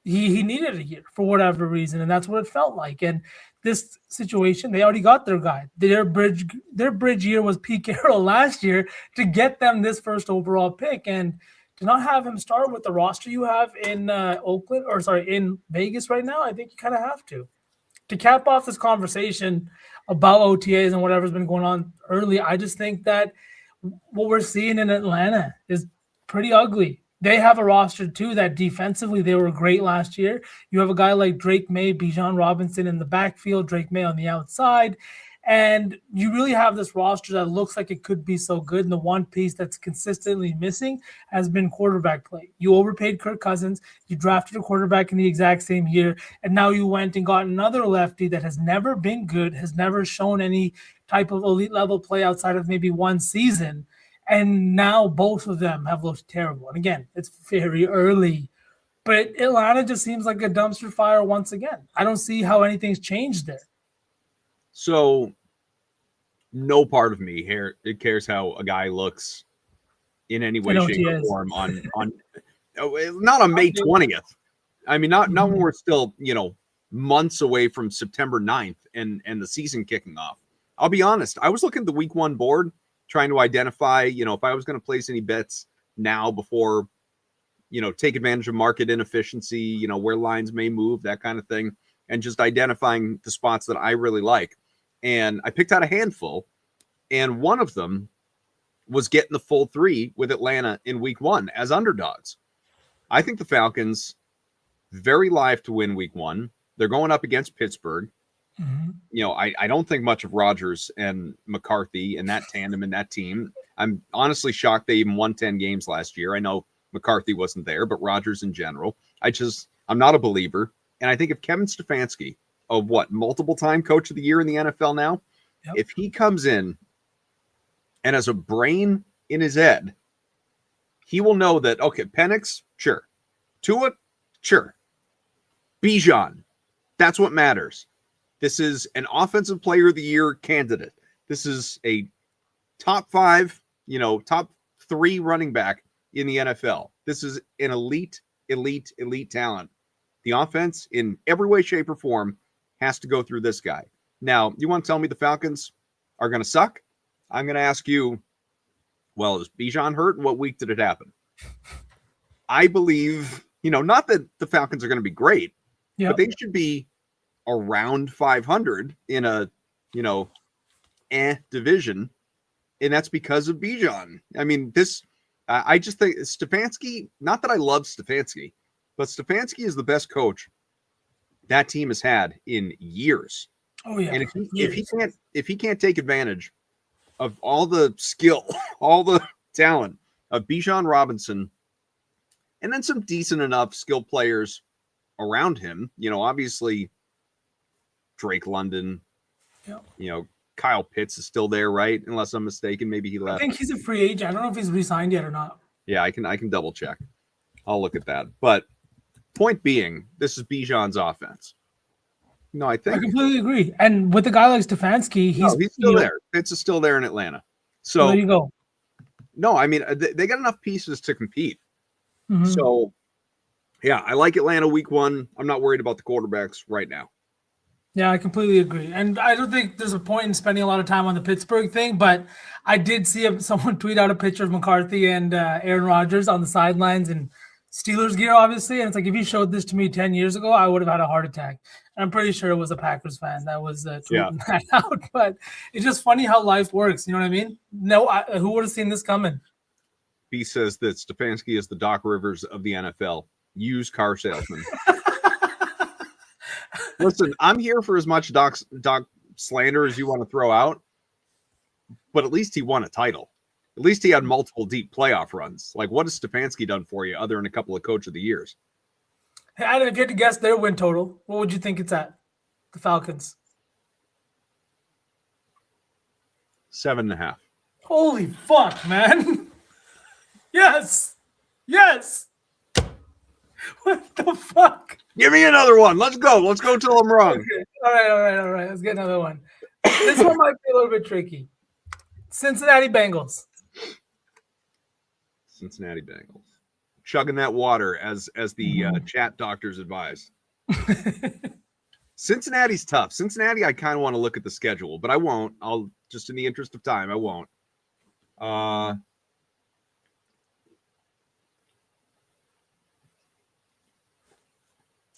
He needed a year for whatever reason, and that's what it felt like. And this situation, they already got their guy. Their bridge year was Pete Carroll last year to get them this first overall pick, and to not have him start with the roster you have in in Vegas right now, I think you kind of have to. To cap off this conversation about OTAs and whatever's been going on early, I just think that what we're seeing in Atlanta is pretty ugly. They have a roster too that defensively they were great last year. You have a guy like Drake May, Bijan Robinson in the backfield, Drake May on the outside. And you really have this roster that looks like it could be so good. And the one piece that's consistently missing has been quarterback play. You overpaid Kirk Cousins. You drafted a quarterback in the exact same year. And now you went and got another lefty that has never been good, has never shown any type of elite level play outside of maybe one season. And now both of them have looked terrible. And again, it's very early. But Atlanta just seems like a dumpster fire once again. I don't see how anything's changed there. So no part of me here it cares how a guy looks in any way, shape, or form on not on May 20th. I mean, not when we're still, months away from September 9th and the season kicking off. I'll be honest, I was looking at the week 1 board trying to identify, if I was going to place any bets now before, take advantage of market inefficiency, where lines may move, that kind of thing, and just identifying the spots that I really like. And I picked out a handful, and one of them was getting the full 3 with Atlanta in week 1 as underdogs. I think the Falcons very live to win week 1. They're going up against Pittsburgh. Mm-hmm. I don't think much of Rodgers and McCarthy and that tandem and that team. I'm honestly shocked they even won 10 games last year. I know McCarthy wasn't there, but Rodgers in general. I'm not a believer. And I think if Kevin Stefanski, multiple time coach of the year in the NFL now, yep. If he comes in and has a brain in his head, he will know that, okay, Penix, sure. Tua, sure. Bijan, that's what matters. This is an offensive player of the year candidate. This is a top 5, top 3 running back in the NFL. This is an elite talent. The offense in every way, shape, or form has to go through this guy. Now, you want to tell me the Falcons are going to suck? I'm going to ask you, well, is Bijan hurt? What week did it happen? I believe, not that the Falcons are going to be great, but they should be around 500 in a, division. And that's because of Bijan. I mean, I just think Stefanski, not that I love Stefanski, but Stefanski is the best coach that team has had in years. Oh yeah. And if he can't take advantage of all the skill, all the talent of Bijan Robinson, and then some decent enough skilled players around him, obviously Drake London, Kyle Pitts is still there, right? Unless I'm mistaken, maybe he left. I think he's a free agent. I don't know if he's re-signed yet or not. Yeah, I can double check. I'll look at that. But point being, this is Bijan's offense. No, I completely agree. And with a guy like Stefanski, he's still there. Pitts is still there in Atlanta. So there you go. No, I mean, they got enough pieces to compete. Mm-hmm. So, yeah, I like Atlanta week 1. I'm not worried about the quarterbacks right now. Yeah, I completely agree. And I don't think there's a point in spending a lot of time on the Pittsburgh thing, but I did see someone tweet out a picture of McCarthy and Aaron Rodgers on the sidelines in Steelers gear, obviously. And it's like, if you showed this to me 10 years ago, I would have had a heart attack. And I'm pretty sure it was a Packers fan that was tweeting that out. But it's just funny how life works. You know what I mean? No, who would have seen this coming? He says that Stefanski is the Doc Rivers of the NFL. Used car salesman. Listen, I'm here for as much Doc slander as you want to throw out, but at least he won a title. At least he had multiple deep playoff runs. Like, what has Stefanski done for you other than a couple of coach of the years? Hey, Adam, if you had to guess their win total, what would you think it's at? The Falcons. 7.5. Holy fuck, man. Yes. What the fuck? Give me another one. Let's go till I'm wrong. Okay. All right. Let's get another one. This one might be a little bit tricky. Cincinnati Bengals. Cincinnati Bengals. Chugging that water as the chat doctors advise. Cincinnati's tough. Cincinnati, I kind of want to look at the schedule, but I won't. I'll just in the interest of time, I won't. I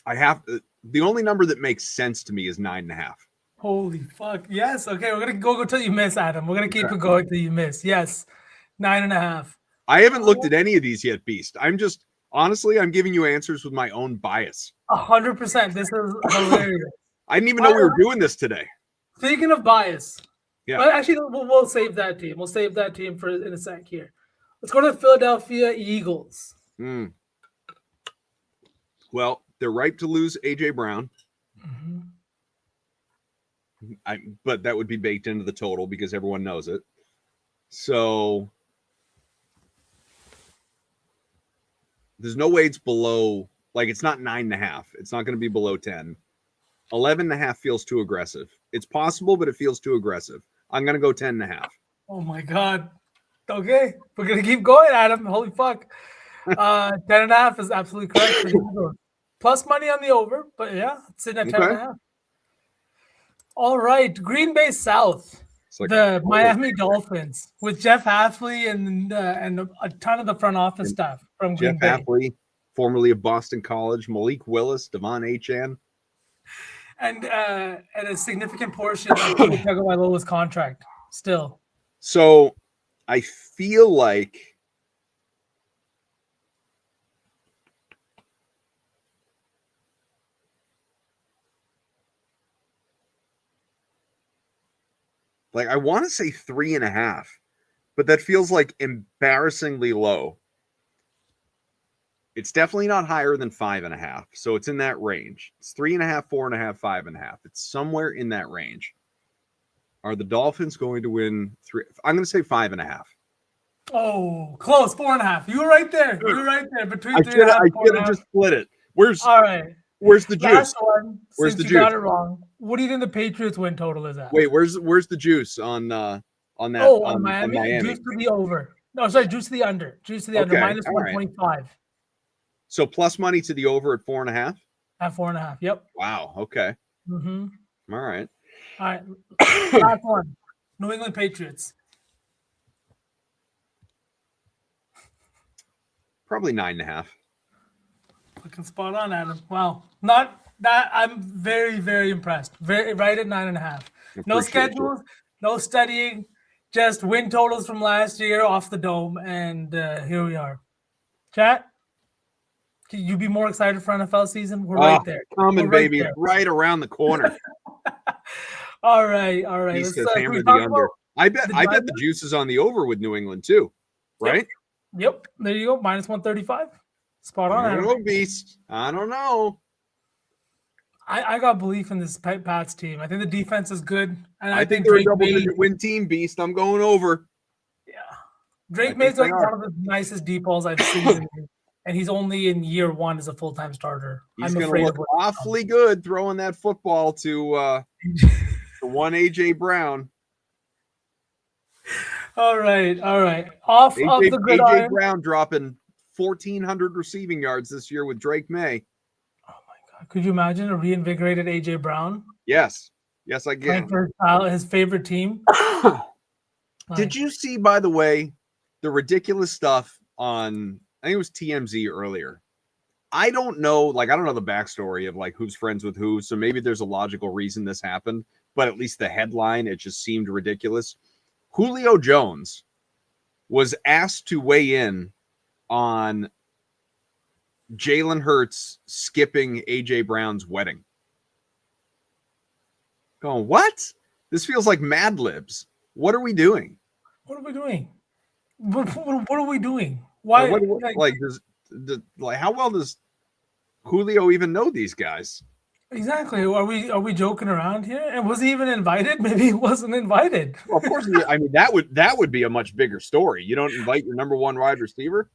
have the only number that makes sense to me is 9.5. Holy fuck. Yes. Okay. We're going to go till you miss, Adam. We're going to keep it going till you miss. Yes. 9.5. I haven't looked at any of these yet, Beast. I'm just, honestly, I'm giving you answers with my own bias. 100%. This is hilarious. I didn't even know we were doing this today. Speaking of bias. Yeah. Well, actually, we'll save that team. We'll save that team for in a sec here. Let's go to the Philadelphia Eagles. Well, they're ripe to lose A.J. Brown. But that would be baked into the total because everyone knows it. So there's no way it's below, like it's not 9.5. It's not going to be below 10. 11.5 feels too aggressive. It's possible, but it feels too aggressive. I'm going to go 10.5. Oh my God. Okay. We're going to keep going, Adam. Holy fuck. 10.5 is absolutely correct. Plus money on the over, but yeah, it's in at 10.5. All right. Green Bay South. Like the Miami Dolphins with Jeff Hafley and a ton of the front office staff from Green Bay. Jeff Hafley, formerly of Boston College, Malik Willis, Devon Achane. And a significant portion of Tagovailoa's contract still. So I feel like I want to say 3.5, but that feels like embarrassingly low. It's definitely not higher than 5.5. So it's in that range. It's 3.5, 4.5, 5.5. It's somewhere in that range. Are the Dolphins going to win 3? I'm going to say 5.5. Oh, close. 4.5. You were right there. You were right there. Between 3.5 and 4.5. I should have just split it. All right. Where's the juice? Last one. Where's the juice? You got it wrong. What do you think the Patriots win total is at? Wait, where's the juice on that? Oh, on Miami? Juice to the over. No, sorry, juice to the under. Juice to the under. Minus 125. Right. So plus money to the over at 4.5? At 4.5. Yep. Wow. Okay. Mm-hmm. All right. Last one. New England Patriots. Probably 9.5. Looking spot on, Adam. Wow. Not that I'm very, very impressed. Right at 9.5. No schedules, no studying, just win totals from last year off the dome, and here we are. Chat, can you be more excited for NFL season? We're right there. Coming, baby. It's right around the corner. All right. Let's hammer the under. I bet the juice is on the over with New England too, right? Yep. There you go. Minus 135. Spot on. I don't know, Beast. I don't know. I got belief in this Pats team. I think the defense is good, and I think they're a double-digit win team. Beast. I'm going over. Yeah, Drake May's like one of the nicest deep balls I've seen, and he's only in year one as a full-time starter. He's going to look awfully good throwing that football to one AJ Brown. All right. Off of the gridiron. AJ Brown dropping 1,400 receiving yards this year with Drake May. Oh my God! Could you imagine a reinvigorated AJ Brown? Yes, I can. For his favorite team. Did you see, by the way, the ridiculous stuff on? I think it was TMZ earlier. I don't know the backstory of who's friends with who. So maybe there's a logical reason this happened, but at least the headline, it just seemed ridiculous. Julio Jones was asked to weigh in on Jalen Hurts skipping AJ Brown's wedding. Going, what? This feels like Mad Libs. What are we doing? What are we doing? What are we doing? Why? How well does Julio even know these guys? Exactly. Are we joking around here? And was he even invited? Maybe he wasn't invited. Well, of course. I mean, that would be a much bigger story. You don't invite your number one wide receiver.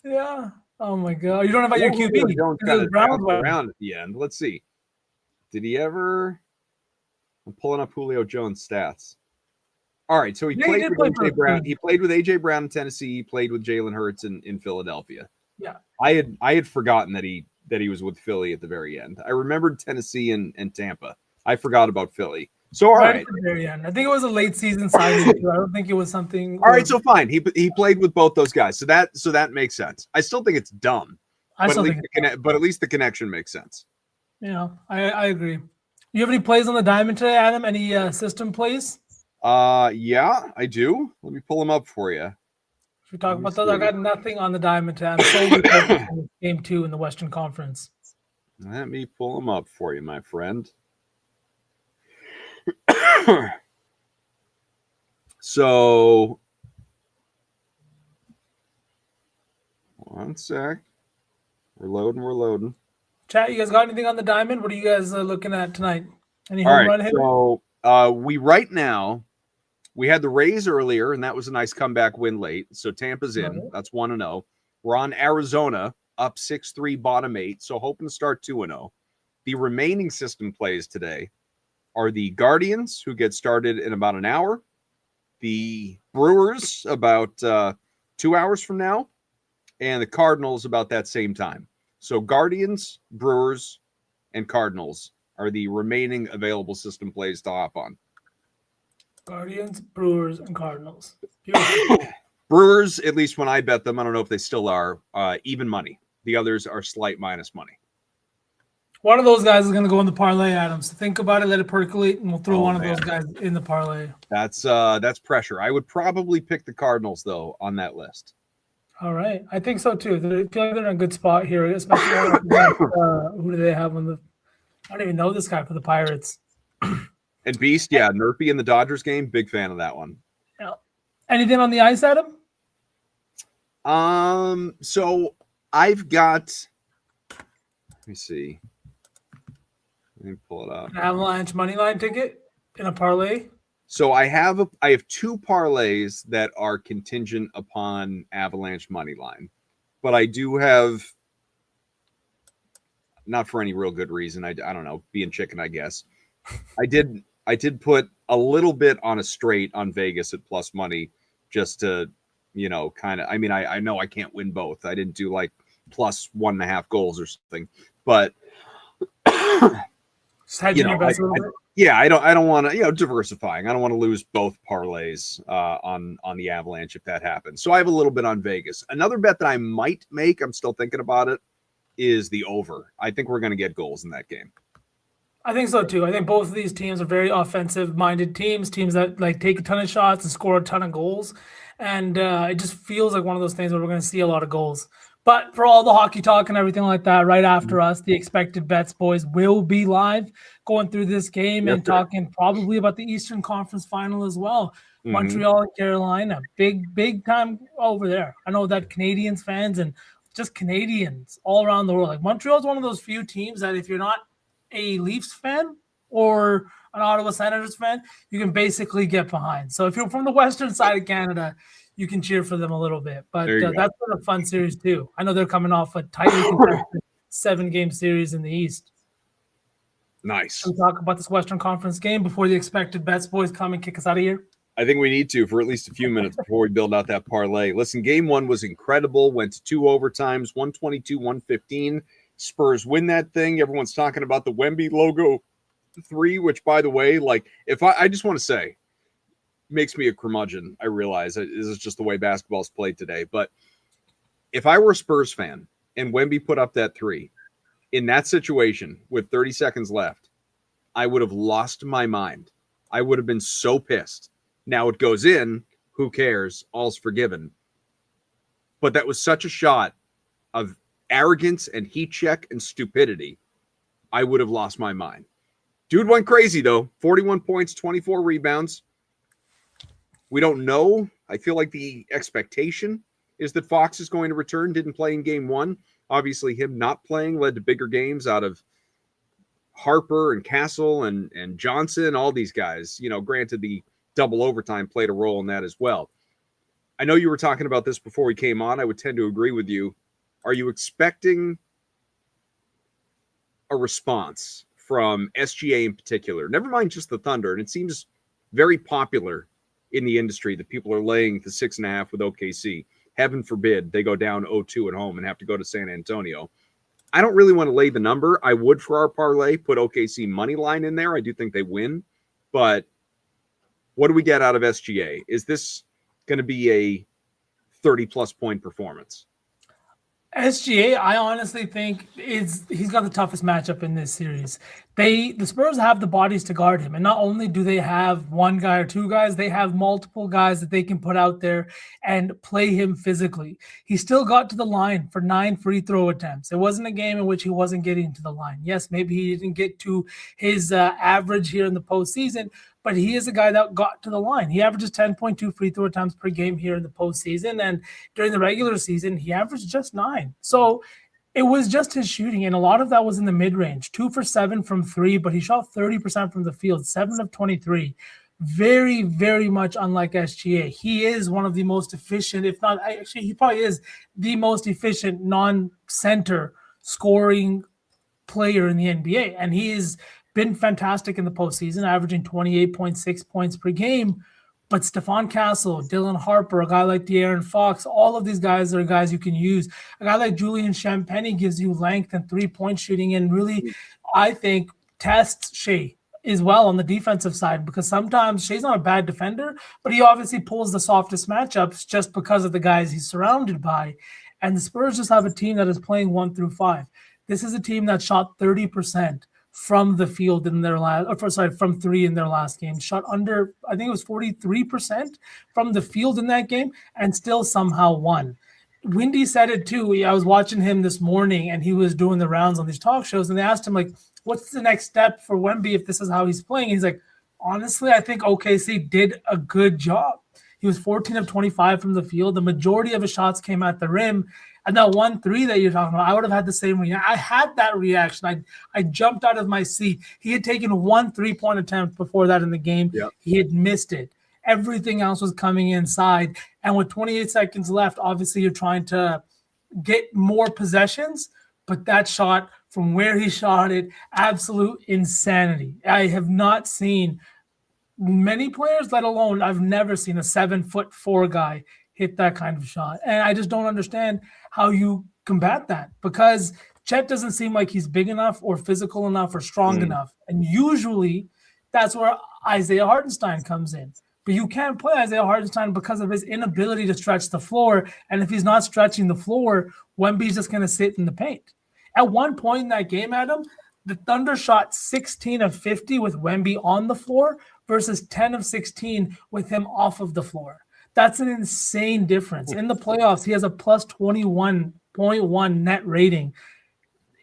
Yeah. Oh my God. You don't invite your QB. Don't kind of around at the end. Let's see. Did he ever? I'm pulling up Julio Jones' stats. All right, so he Yeah, played did with play AJ for- Brown. He played with AJ Brown in Tennessee. He played with Jalen Hurts in Philadelphia. Yeah. I had forgotten that he was with Philly at the very end. I remembered Tennessee and Tampa. I forgot about Philly. So all right. At the very end. I think it was a late season signing too. I don't think it was something. All right, so fine. He played with both those guys. So that makes sense. I still think it's dumb. I But still at think least but at least the connection makes sense. Yeah, I agree. You have any plays on the diamond today, Adam? Any system plays? Yeah, I do. Let me pull them up for you. Should we talk about those? I got nothing on the diamond today. I'm solely focused on game 2 in the Western Conference. Let me pull them up for you, my friend. So, one sec. We're loading. Chat, you guys got anything on the diamond? What are you guys looking at tonight? Any All home right, run hitter? so we had the Rays earlier, and that was a nice comeback win late. So Tampa's in. Right. That's 1-0. We're on Arizona, up 6-3, bottom 8. So hoping to start 2-0. The remaining system plays today are the Guardians, who get started in about an hour. The Brewers about 2 hours from now. And the Cardinals about that same time. So Guardians, Brewers, and Cardinals are the remaining available system plays to hop on. Guardians, Brewers, and Cardinals. Beautiful. Brewers, at least when I bet them, I don't know if they still are, even money. The others are slight minus money. One of those guys is going to go in the parlay, Adam. So think about it, let it percolate, and we'll throw one man. of those guys in the parlay. That's pressure. I would probably pick the Cardinals, though, on that list. All right. I think so, too. I feel like they're in a good spot here, especially who do they have on the – I don't even know this guy for the Pirates. And Beast, yeah, Nerpy in the Dodgers game, big fan of that one. Yeah. Anything on the ice, Adam? So I've got – let me see. Let me pull it up. An Avalanche money line ticket in a parlay? So I have 2 parlays that are contingent upon Avalanche money line, but I do have, not for any real good reason. I don't know, being chicken, I guess. I did put a little bit on a straight on Vegas at plus money, just to, kind of. I mean, I know I can't win both. I didn't do like plus 1.5 goals or something, but Just hedging your bets a little bit. Yeah, I don't want to, diversifying. I don't want to lose both parlays on the Avalanche if that happens. So I have a little bit on Vegas. Another bet that I might make, I'm still thinking about it, is the over. I think we're going to get goals in that game. I think so too. I think both of these teams are very offensive-minded teams that like take a ton of shots and score a ton of goals. And it just feels like one of those things where we're going to see a lot of goals. But for all the hockey talk and everything like that, right after us, the expected bets boys will be live going through this game and talking probably about the Eastern Conference Final as well. Mm-hmm. Montreal and Carolina, big time over there. I know that Canadians fans and just Canadians all around the world. Like Montreal is one of those few teams that if you're not a Leafs fan or an Ottawa Senators fan, you can basically get behind. So if you're from the western side of Canada, you can cheer for them a little bit. But that's been a fun series too. I know they're coming off a tightly contested 7-game series in the East. Nice. Can we talk about this Western Conference game before the expected bets boys come and kick us out of here? I think we need to for at least a few minutes before we build out that parlay. Listen, game 1 was incredible. Went to 2 overtimes, 122-115. Spurs win that thing. Everyone's talking about the Wemby logo 3, which, by the way, like, if I just want to say, makes me a curmudgeon. I realize this is just the way basketball's played today. But if I were a Spurs fan and Wemby put up that 3 in that situation with 30 seconds left, I would have lost my mind. I would have been so pissed. Now it goes in. Who cares? All's forgiven. But that was such a shot of arrogance and heat check and stupidity. I would have lost my mind. Dude went crazy, though. 41 points, 24 rebounds. We don't know. I feel like the expectation is that Fox is going to return. Didn't play in game 1. Obviously, him not playing led to bigger games out of Harper and Castle and Johnson, all these guys. Granted, the double overtime played a role in that as well. I know you were talking about this before we came on. I would tend to agree with you. Are you expecting a response from SGA in particular, never mind just the Thunder, and it seems very popular in the industry that people are laying the 6.5 with OKC. Heaven forbid they go down 0-2 at home and have to go to San Antonio. I don't really want to lay the number. I would for our parlay put OKC money line in there. I do think they win, but what do we get out of SGA? Is this going to be a 30-plus point performance? SGA, I honestly think he's got the toughest matchup in this series. The Spurs have the bodies to guard him, and not only do they have one guy or two guys, they have multiple guys that they can put out there and play him physically. He still got to the line for 9 free throw attempts. It wasn't a game in which he wasn't getting to the line. Yes, maybe he didn't get to his average here in the postseason, but he is a guy that got to the line. He averages 10.2 free throw attempts per game here in the postseason, and during the regular season, he averaged just 9. So it was just his shooting, and a lot of that was in the mid-range. 2 for 7 from 3, but he shot 30% from the field, 7 of 23. Very, very much unlike SGA. He is one of the most efficient, if not, actually, he probably is the most efficient non-center scoring player in the NBA, and he is been fantastic in the postseason, averaging 28.6 points per game. But Stephon Castle, Dylan Harper, a guy like De'Aaron Fox, all of these guys are guys you can use. A guy like Julian Champagnie gives you length and three-point shooting, and really, I think, tests Shea as well on the defensive side, because sometimes Shea's not a bad defender, but he obviously pulls the softest matchups just because of the guys he's surrounded by. And the Spurs just have a team that is playing 1 through 5. This is a team that shot 30% from the field in their from 3 in their last game, shot under, I think it was 43% from the field in that game, and still somehow won. Windy said it too. I was watching him this morning, and he was doing the rounds on these talk shows, and they asked him, like, what's the next step for Wemby if this is how he's playing? He's like, honestly, I think OKC did a good job. He was 14 of 25 from the field. The majority of his shots came at the rim. And that 1-3 that you're talking about, I would have had the same reaction. I had that reaction. I jumped out of my seat. He had taken 1 3-point attempt before that in the game. Yep. He had missed it. Everything else was coming inside. And with 28 seconds left, obviously you're trying to get more possessions. But that shot from where he shot it, absolute insanity. I have not seen many players, let alone I've never seen a 7'4" guy hit that kind of shot. And I just don't understand how you combat that, because Chet doesn't seem like he's big enough or physical enough or strong enough. And usually that's where Isaiah Hartenstein comes in. But you can't play Isaiah Hartenstein because of his inability to stretch the floor. And if he's not stretching the floor, Wemby's just going to sit in the paint. At one point in that game, Adam, the Thunder shot 16 of 50 with Wemby on the floor versus 10 of 16 with him off of the floor. That's an insane difference. In the playoffs, he has a plus 21.1 net rating.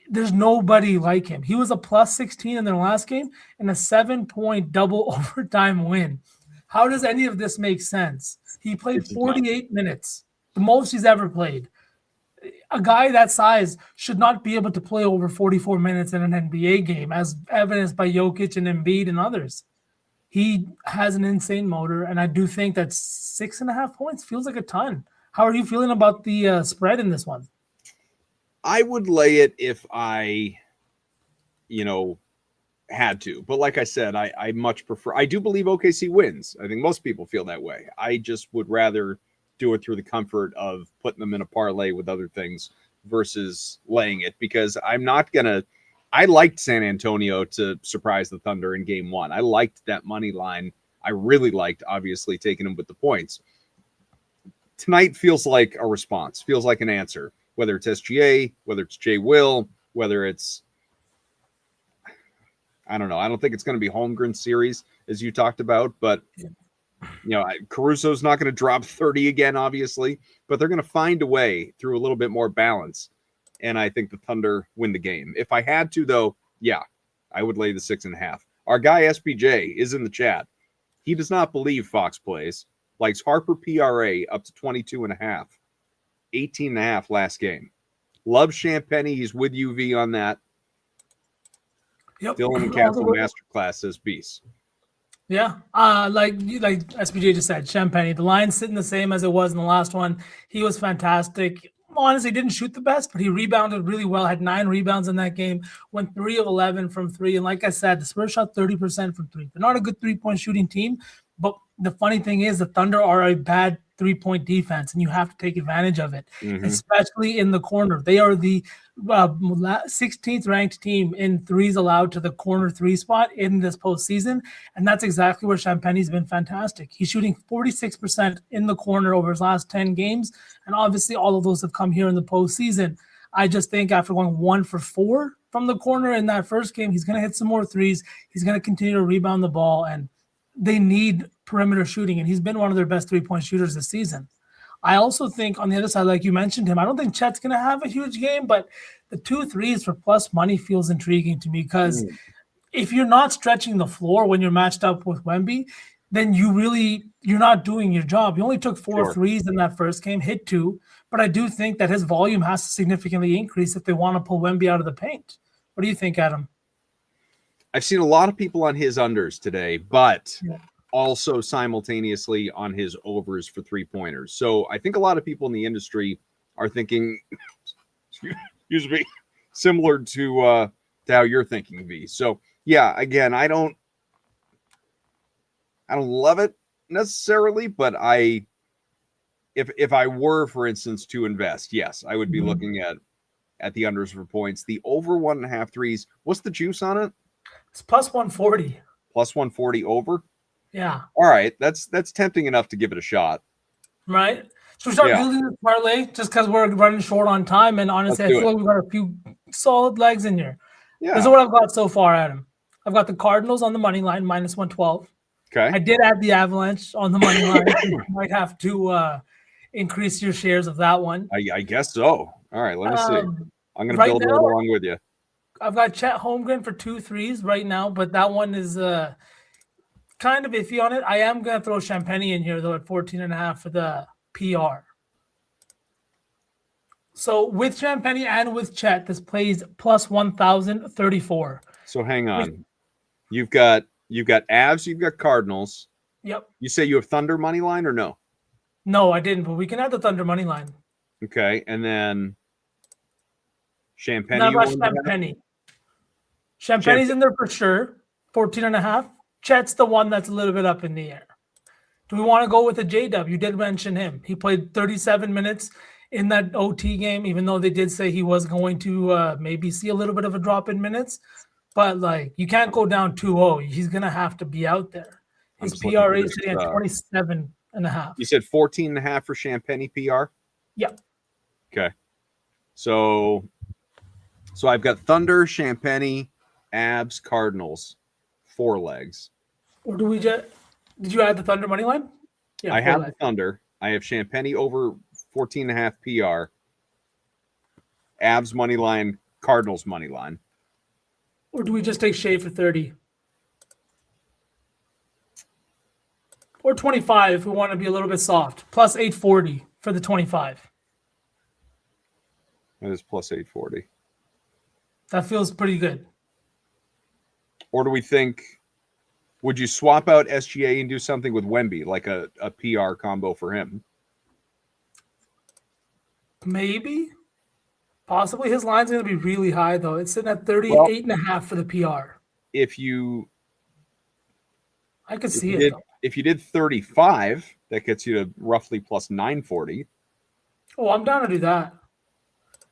There's nobody like him. He was a plus 16 in their last game and a 7-point double overtime win. How does any of this make sense? He played 48 minutes, the most he's ever played. A guy that size should not be able to play over 44 minutes in an NBA game, as evidenced by Jokic and Embiid and others. He has an insane motor, and I do think that 6.5 points feels like a ton. How are you feeling about the spread in this one? I would lay it if I, had to. But like I said, I much prefer. I do believe OKC wins. I think most people feel that way. I just would rather do it through the comfort of putting them in a parlay with other things versus laying it, because I'm not going to. I liked San Antonio to surprise the Thunder in game 1. I liked that money line. I really liked, obviously, taking them with the points. Tonight feels like a response, feels like an answer, whether it's SGA, whether it's Jay Will, whether it's, I don't know. I don't think it's going to be Holmgren series, as you talked about, but Caruso's not going to drop 30 again, obviously, but they're going to find a way through a little bit more balance. And I think the Thunder win the game. If I had to, though, yeah, I would lay the 6.5. Our guy SPJ is in the chat. He does not believe Fox plays. Likes Harper PRA up to 22.5. 18.5 last game. Loves Champagnie. He's with UV on that. Yep. Dylan and Castle Masterclass says beast. Yeah, like SPJ just said, Champagnie. The line's sitting the same as it was in the last one. He was fantastic. honestly didn't shoot the best, but he rebounded really well, had 9 rebounds in that game, went 3 of 11 from 3. And like I said, the Spurs shot 30% from 3. They're not a good 3-point shooting team, but the funny thing is the Thunder are a bad 3-point defense, and you have to take advantage of it, especially in the corner. They are the 16th ranked team in threes allowed to the corner 3 spot in this postseason, and that's exactly where Champagne's been fantastic. He's shooting 46% in the corner over his last 10 games, and obviously all of those have come here in the postseason. I just think after going 1 for 4 from the corner in that first game, he's going to hit some more threes. He's going to continue to rebound the ball, and they need perimeter shooting, and he's been one of their best 3-point shooters this season. I also think on the other side, like you mentioned him, I don't think Chet's going to have a huge game, but the 2 threes for plus money feels intriguing to me because if you're not stretching the floor when you're matched up with Wemby, then you're not doing your job. You only took 4 threes in that first game, hit 2, but I do think that his volume has to significantly increase if they want to pull Wemby out of the paint. What do you think, Adam? I've seen a lot of people on his unders today, but also simultaneously on his overs for 3-pointers. So I think a lot of people in the industry are thinking, excuse me, similar to how you're thinking, V. So yeah, again, I don't love it necessarily, but if I were, for instance, to invest, yes, I would be looking at the unders for points. The over 1.5 threes. What's the juice on it? It's plus 140. Plus 140 over? Yeah. All right. That's tempting enough to give it a shot. Right? So we start building this parlay just because we're running short on time. And honestly, I feel like we've got a few solid legs in here. Yeah. This is what I've got so far, Adam. I've got the Cardinals on the money line, minus 112. Okay. I did add the Avalanche on the money line. You might have to increase your shares of that one. I guess so. All right. Let me see. I'm going to build it along with you. I've got Chet Holmgren for 2 threes right now, but that one is kind of iffy on it. I am going to throw Champagne in here, though, at 14.5 for the PR. So with Champagne and with Chet, this plays plus 1,034. So hang on. You've got Avs, you've got Cardinals. Yep. You say you have Thunder money line or no? No, I didn't, but we can add the Thunder money line. Okay, and then Champagne. Not about Champagne. Champagne's in there for sure. 14.5. Chet's the one that's a little bit up in the air. Do we want to go with a J-Dub? You did mention him. He played 37 minutes in that OT game, even though they did say he was going to maybe see a little bit of a drop in minutes. But, you can't go down 2-0. He's going to have to be out there. His PRA is sitting at 27.5. You said 14.5 for Champagne PR? Yep. Okay. So I've got Thunder, Champagne, Abs, Cardinals, 4 legs. Or did you add the Thunder money line? Yeah, I have the Thunder. I have Champagne over 14.5 PR. Abs money line, Cardinals money line. Or do we just take Shea for 30? Or 25 if we want to be a little bit soft. Plus 840 for the 25. That is plus 840. That feels pretty good. Or do we think, would you swap out SGA and do something with Wemby, like a PR combo for him? Maybe. Possibly. His line's going to be really high, though. It's sitting at 38.5 for the PR. I could see it, though. If you did 35, that gets you to roughly plus 940. Oh, I'm down to do that.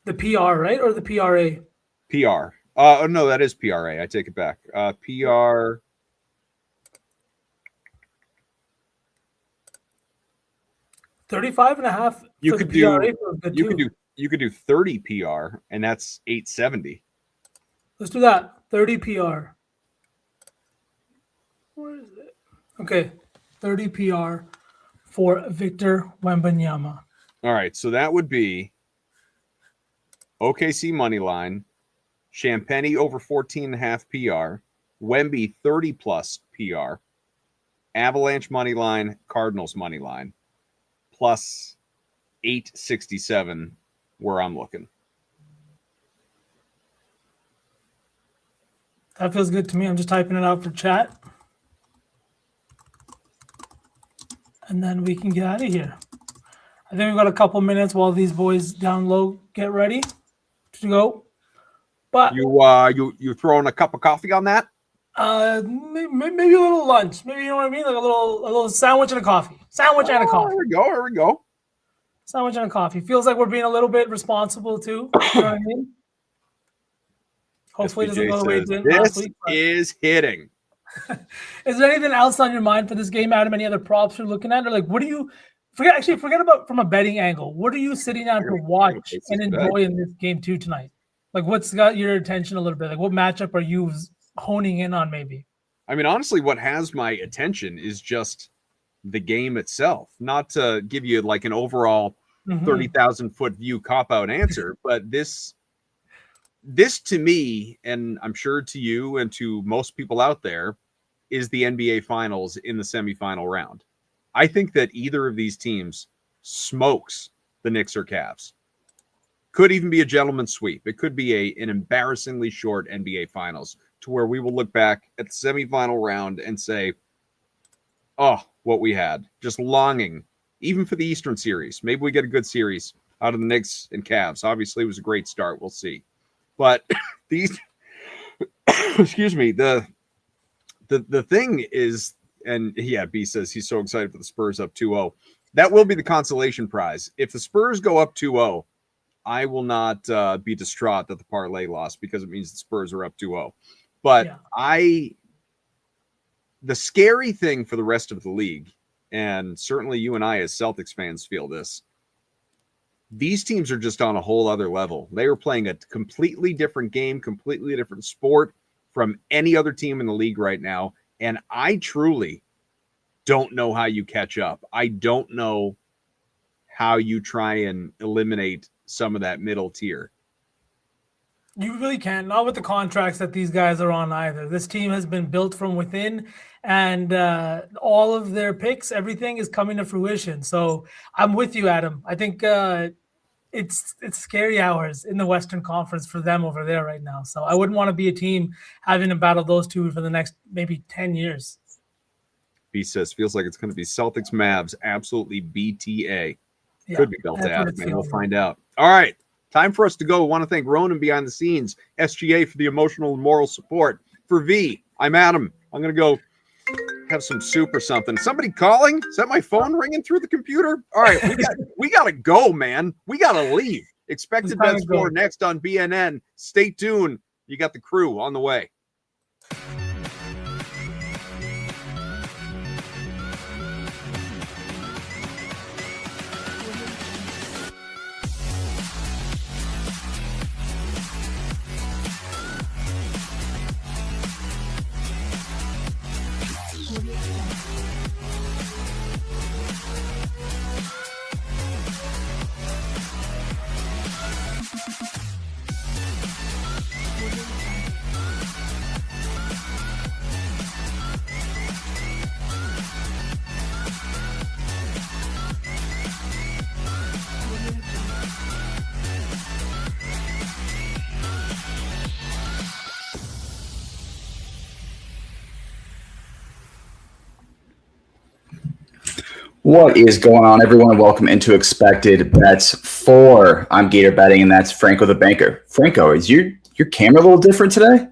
The PR, right? Or the PRA? PR. No, that is PRA. I take it back. PR. $35.5. You could do 30 PR, and that's 870. Let's do that. 30 PR. Where is it? Okay, 30 PR for Victor Wembanyama. All right, so that would be OKC money line, Champagne over 14.5 PR, Wemby 30 plus PR, Avalanche money line, Cardinals money line, plus 867 where I'm looking. That feels good to me. I'm just typing it out for chat. And then we can get out of here. I think we've got a couple minutes while these boys down low get ready to go. But you throwing a cup of coffee on that? maybe a little lunch. Maybe, you know what I mean? Like a little sandwich and a coffee. Sandwich and a coffee. Here we go. Sandwich and a coffee. Feels like we're being a little bit responsible too. You know what I mean? Hopefully it doesn't go the way it did last week. Is hitting. Is there anything else on your mind for this game, Adam? Any other props you're looking at? Or like, what do you forget about from a betting angle? What are you sitting down to watch and enjoy in this game too tonight? Like, what's got your attention a little bit? Like, what matchup are you honing in on maybe? I mean, honestly, what has my attention is just the game itself. Not to give you like an overall 30,000 foot view cop out answer, but this to me, and I'm sure to you and to most people out there, is the NBA Finals in the semifinal round. I think that either of these teams smokes the Knicks or Cavs. Could even be a gentleman's sweep. It could be an embarrassingly short NBA Finals to where we will look back at the semifinal round and say, oh, what we had. Just longing, even for the Eastern series. Maybe we get a good series out of the Knicks and Cavs. Obviously, it was a great start. We'll see. But these, excuse me, the thing is, and yeah, B says he's so excited for the Spurs up 2-0. That will be the consolation prize. If the Spurs go up 2-0, I will not be distraught that the parlay lost because it means the Spurs are up 2-0. But yeah. The scary thing for the rest of the league, and certainly you and I as Celtics fans feel this, these teams are just on a whole other level. They are playing a completely different game, completely different sport from any other team in the league right now. And I truly don't know how you catch up. I don't know how you try and eliminate some of that middle tier. You really can't. Not with the contracts that these guys are on either. This team has been built from within, and all of their picks, everything is coming to fruition. So I'm with you, Adam. I think it's scary hours in the Western Conference for them over there right now. So I wouldn't want to be a team having to battle those two for the next maybe 10 years. B says, feels like it's going to be Celtics Mavs, absolutely BTA. Yeah, could be built to Adam, man. We'll find out. All right. Time for us to go. I want to thank Ronan behind the scenes, SGA for the emotional and moral support. For V, I'm Adam. I'm going to go have some soup or something. Somebody calling? Is that my phone ringing through the computer? All right, we got to go, man. We got to leave. Expected bets for next on BNN. Stay tuned. You got the crew on the way. What is going on, everyone? Welcome into Expected Bets 4. I'm Gator Betting, and that's Franco the Banker. Franco, is your camera a little different today?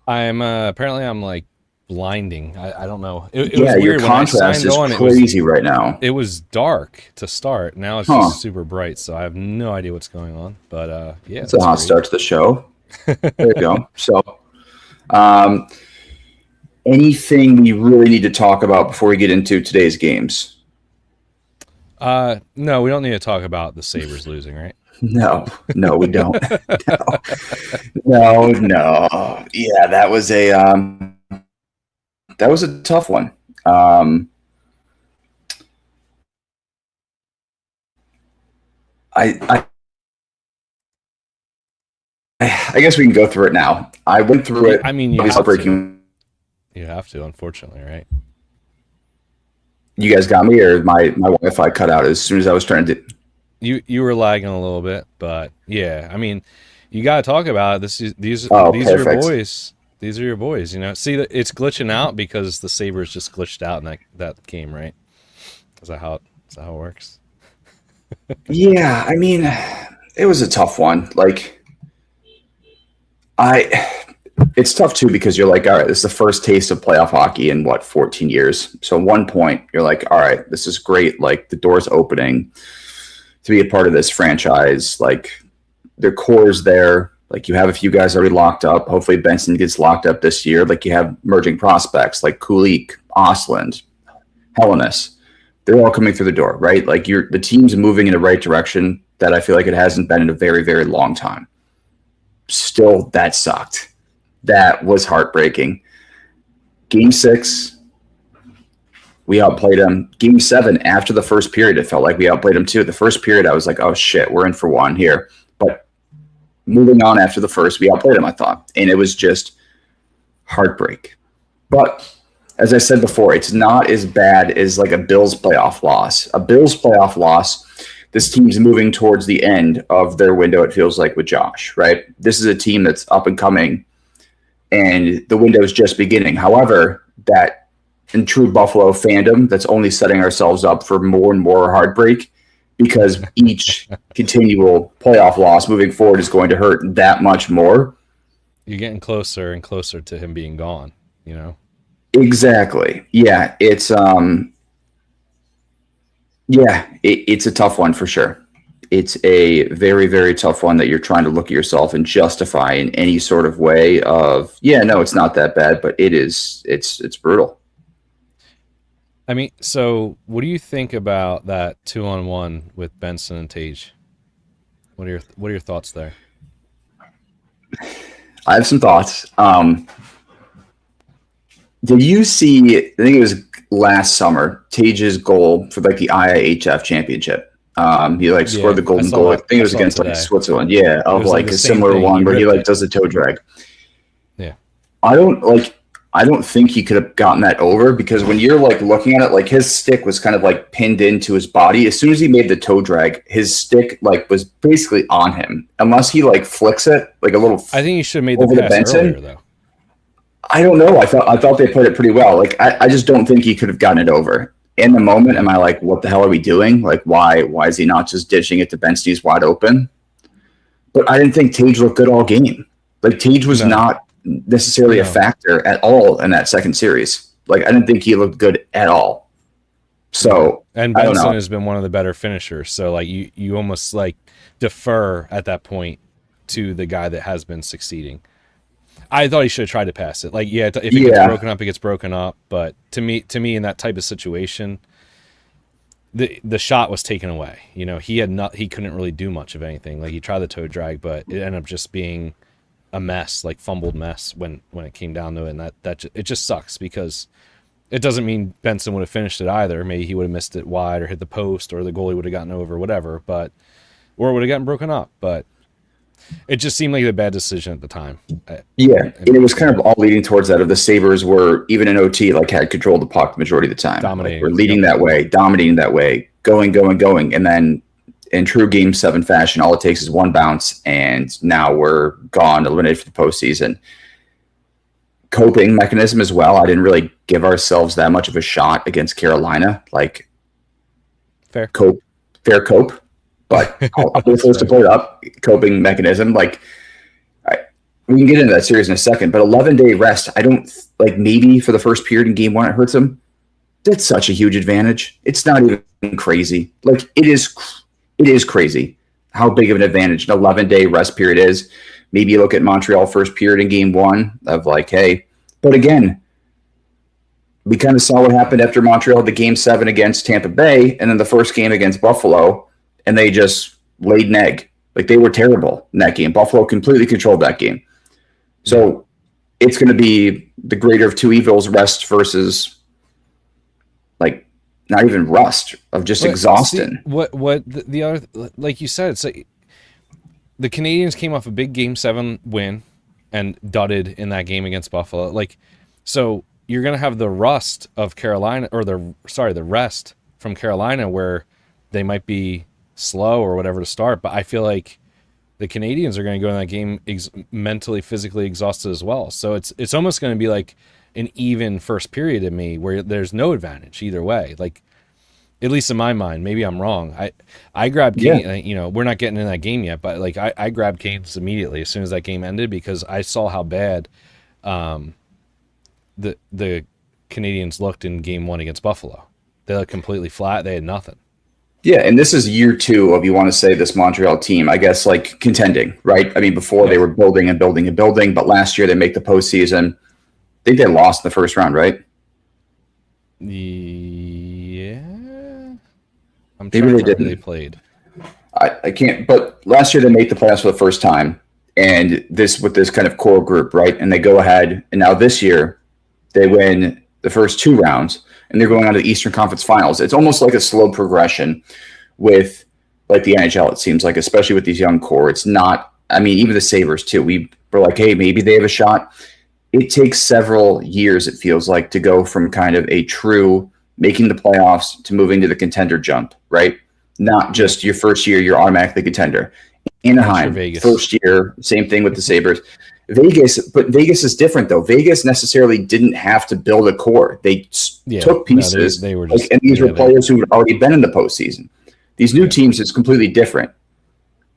I'm apparently I'm like blinding. I don't know. It was weird. Your contrast is crazy right now. It was dark to start. Now it's just super bright, so I have no idea what's going on. But yeah, it's a hot start to the show. There you go. So, anything we really need to talk about before we get into today's games? No, we don't need to talk about the Sabres losing, right? No, we don't. No. Yeah, that was a tough one. I guess we can go through it now. I went through it. I mean, you have to, unfortunately, right? You guys got me, or my Wi-Fi cut out as soon as I was trying to. You were lagging a little bit, but yeah, I mean, you got to talk about it. These are your boys. These are your boys. You know, see, it's glitching out because the Sabres just glitched out in that game, right? Is that how it works? Yeah, I mean, it was a tough one. Like, it's tough too because you're like, all right, this is the first taste of playoff hockey in 14 years. So at one point, you're like, all right, this is great. Like, the door's opening to be a part of this franchise. Like, their core's there. Like, you have a few guys already locked up. Hopefully, Benson gets locked up this year. Like, you have emerging prospects like Kulik, Osland, Hellenis. They're all coming through the door, right? Like, the team's moving in the right direction that I feel like it hasn't been in a very, very long time. Still, that sucked. That was heartbreaking. Game 6, we outplayed them. Game 7, after the first period, it felt like we outplayed them too. The first period, I was like, oh shit, we're in for one here. But moving on after the first, we outplayed them, I thought. And it was just heartbreak. But as I said before, it's not as bad as like a Bills playoff loss. A Bills playoff loss, this team's moving towards the end of their window, it feels like, with Josh, right? This is a team that's up and coming, and the window is just beginning. However, that in true Buffalo fandom, that's only setting ourselves up for more and more heartbreak, because each continual playoff loss moving forward is going to hurt that much more. You're getting closer and closer to him being gone, you know? Exactly. Yeah, it's it's a tough one for sure. It's a very, very tough one that you're trying to look at yourself and justify in any sort of way of, yeah, no, it's not that bad, but it's brutal. I mean, so what do you think about that 2-on-1 with Benson and Tage? What are your thoughts there? I have some thoughts. Did you see, I think it was last summer, Tage's goal for like the IIHF championship? He scored the golden goal. I think it was against like Switzerland. Yeah, of like a similar one where he like does the toe drag. Yeah. I don't think he could have gotten that over, because when you're like looking at it, like his stick was kind of like pinned into his body. As soon as he made the toe drag, his stick like was basically on him, unless he like flicks it like a little. I think he should have made the pass earlier though. I don't know. I thought they played it pretty well. Like I just don't think he could have gotten it over. In the moment, am I like, what the hell are we doing? Like, why is he not just ditching it to Benson? He's wide open. But I didn't think Tage looked good all game. Like, Tage was not necessarily a factor at all in that second series. Like, I didn't think he looked good at all. So, and Benson has been one of the better finishers. So, like, you almost like defer at that point to the guy that has been succeeding. I thought he should have tried to pass it. Like, yeah, if it gets broken up, it gets broken up. But to me, in that type of situation, the shot was taken away. You know, he couldn't really do much of anything. Like, he tried the toe drag, but it ended up just being a mess, like fumbled mess when it came down to it. And it just sucks, because it doesn't mean Benson would have finished it either. Maybe he would have missed it wide or hit the post, or the goalie would have gotten over, whatever. Or it would have gotten broken up. But it just seemed like a bad decision at the time. Yeah, and it was kind of all leading towards that. Of the Sabres were, even in OT, like had control of the puck the majority of the time. Dominating. Like, we're leading that way, dominating that way, going. And then in true Game 7 fashion, all it takes is one bounce, and now we're gone, eliminated for the postseason. Coping mechanism as well. I didn't really give ourselves that much of a shot against Carolina. Like, fair cope. But I'll be supposed to put it up. Coping mechanism. Like, we can get into that series in a second, but 11-day rest, I don't like, maybe for the first period in Game 1 it hurts him. That's such a huge advantage. It's not even crazy. Like, it is crazy how big of an advantage an 11-day rest period is. Maybe you look at Montreal first period in Game 1 of like, hey, but again, we kind of saw what happened after Montreal had the Game 7 against Tampa Bay, and then the first game against Buffalo, and they just laid an egg. Like, they were terrible in that game. Buffalo completely controlled that game. So it's going to be the greater of two evils, rest versus, like, not even rust, of just exhaustion. What the other, like you said, it's like the Canadians came off a big Game 7 win and dudded in that game against Buffalo. Like, so you're going to have the rust of Carolina, or the rest from Carolina, where they might be slow or whatever to start, but I feel like the Canadians are going to go in that game mentally, physically exhausted as well. So it's almost going to be like an even first period to me, where there's no advantage either way. Like, At least in my mind, maybe I'm wrong. I grabbed Kane. You know, we're not getting in that game yet, but like I grabbed Canes immediately as soon as that game ended because I saw how bad the Canadians looked in Game 1 against Buffalo. They looked completely flat. They had nothing. Yeah, and this is year 2 of, you want to say, this Montreal team, I guess, like contending, right? I mean, before they were building and building and building, but last year they make the postseason. I think they lost in the first round, right? Yeah. I'm Maybe trying they to remember who didn't. they played. I can't, but last year they make the playoffs for the first time, and this with this kind of core group, right? And they go ahead, and now this year they win the first 2 rounds, and they're going on to the Eastern Conference Finals. It's almost like a slow progression with like the NHL, it seems like, especially with these young core. It's not, I mean, even the Sabres too. We were like, hey, maybe they have a shot. It takes several years, it feels like, to go from kind of a true making the playoffs to moving to the contender jump, right? Not just your first year, you're automatically contender. Anaheim, first year, same thing with the Sabres. Vegas, but Vegas is different though. Vegas necessarily didn't have to build a core. They took pieces, they were just, and these were players who had already been in the postseason. These new teams is completely different,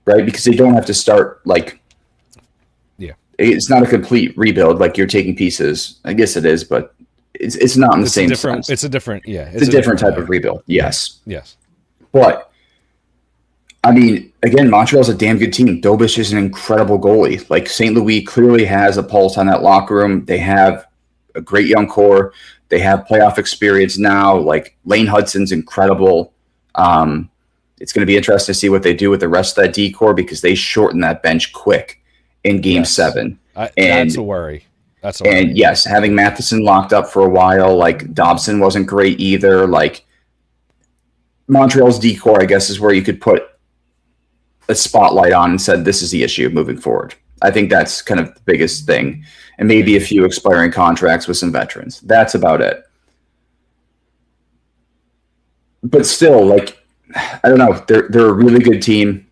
right? Because they don't have to start like, it's not a complete rebuild. Like you're taking pieces. I guess it is, but it's not in the same sense. It's a different, it's a different type of rebuild. Yes. But I mean, again, Montreal's a damn good team. Dobish is an incredible goalie. Like St. Louis clearly has a pulse on that locker room. They have a great young core. They have playoff experience now. Like Lane Hudson's incredible. It's going to be interesting to see what they do with the rest of that D core because they shorten that bench quick in Game 7. That's a worry. And yes, having Matheson locked up for a while, like Dobson wasn't great either. Like Montreal's D core, I guess, is where you could put a spotlight on and said, this is the issue moving forward. I think that's kind of the biggest thing. And maybe a few expiring contracts with some veterans. That's about it. But still, like, I don't know. They're a really good team.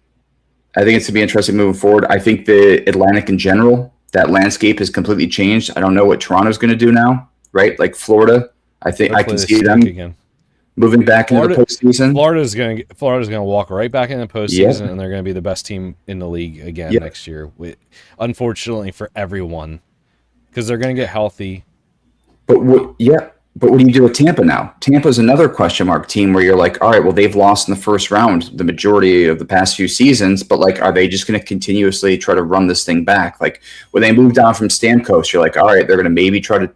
I think it's going to be interesting moving forward. I think the Atlantic in general, that landscape has completely changed. I don't know what Toronto's going to do now, right? Like Florida, I think I can see them again. Moving back into the postseason. Florida's going to walk right back in the postseason, and they're going to be the best team in the league again next year. Unfortunately for everyone, because they're going to get healthy. But what do you do with Tampa now? Tampa's another question mark team where you're like, all right, well, they've lost in the first round the majority of the past few seasons, but like, are they just going to continuously try to run this thing back? Like when they moved down from Stamkos, you're like, all right, they're going to maybe try to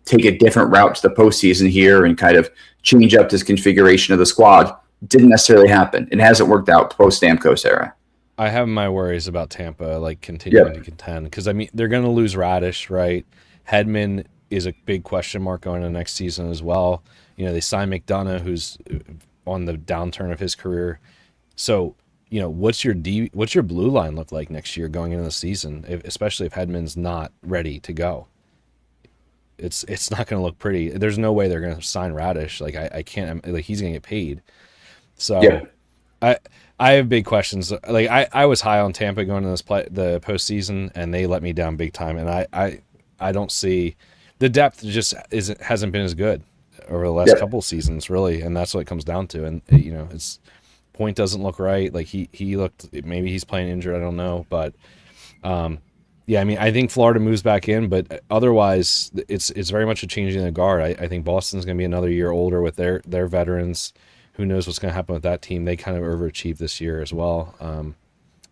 take a different route to the postseason here and kind of change up this configuration of the squad. Didn't necessarily happen. It hasn't worked out post Stamkos era. I have my worries about Tampa, like continuing to contend because I mean they're going to lose Radish, right? Hedman is a big question mark going into next season as well. You know, they signed McDonough, who's on the downturn of his career. So, you know, what's your blue line look like next year going into the season, especially if Hedman's not ready to go? It's not going to look pretty. There's no way they're going to sign Radish. Like I can't. Like he's going to get paid. So I have big questions. Like I was high on Tampa going into the postseason, and they let me down big time. And I don't see the depth hasn't been as good over the last couple of seasons really, and that's what it comes down to. And you know, his point doesn't look right. Like he looked, maybe he's playing injured. I don't know, but yeah, I mean, I think Florida moves back in, but otherwise, it's very much a changing of the guard. I think Boston's going to be another year older with their veterans. Who knows what's going to happen with that team? They kind of overachieved this year as well.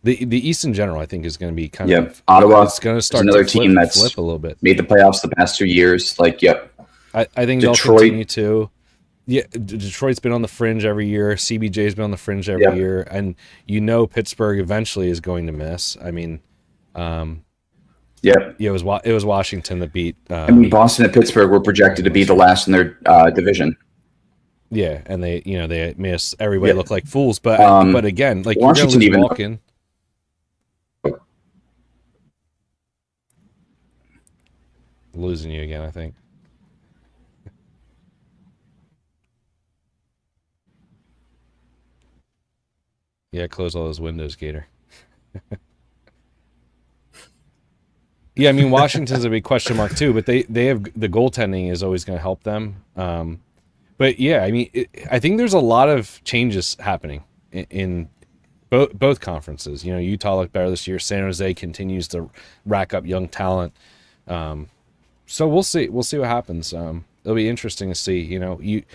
The East in general, I think, is going to be kind of Ottawa. It's going to start another to team that's flip a little bit. Made the playoffs the past 2 years. Like, I think they'll continue to. Yeah, Detroit's been on the fringe every year. CBJ's been on the fringe every year, and you know Pittsburgh eventually is going to miss. I mean. It was Washington that beat. I mean, Boston and Pittsburgh were projected to be the last in their division. Yeah, and they made us everybody look like fools. But again, like Washington you're walk in. Losing you again, I think. Yeah, close all those windows, Gator. Yeah, I mean Washington's a big question mark too, but they have the goaltending is always going to help them. But yeah, I mean, I think there's a lot of changes happening in both conferences. You know, Utah looked better this year. San Jose continues to rack up young talent. So we'll see. We'll see what happens. It'll be interesting to see. You know, you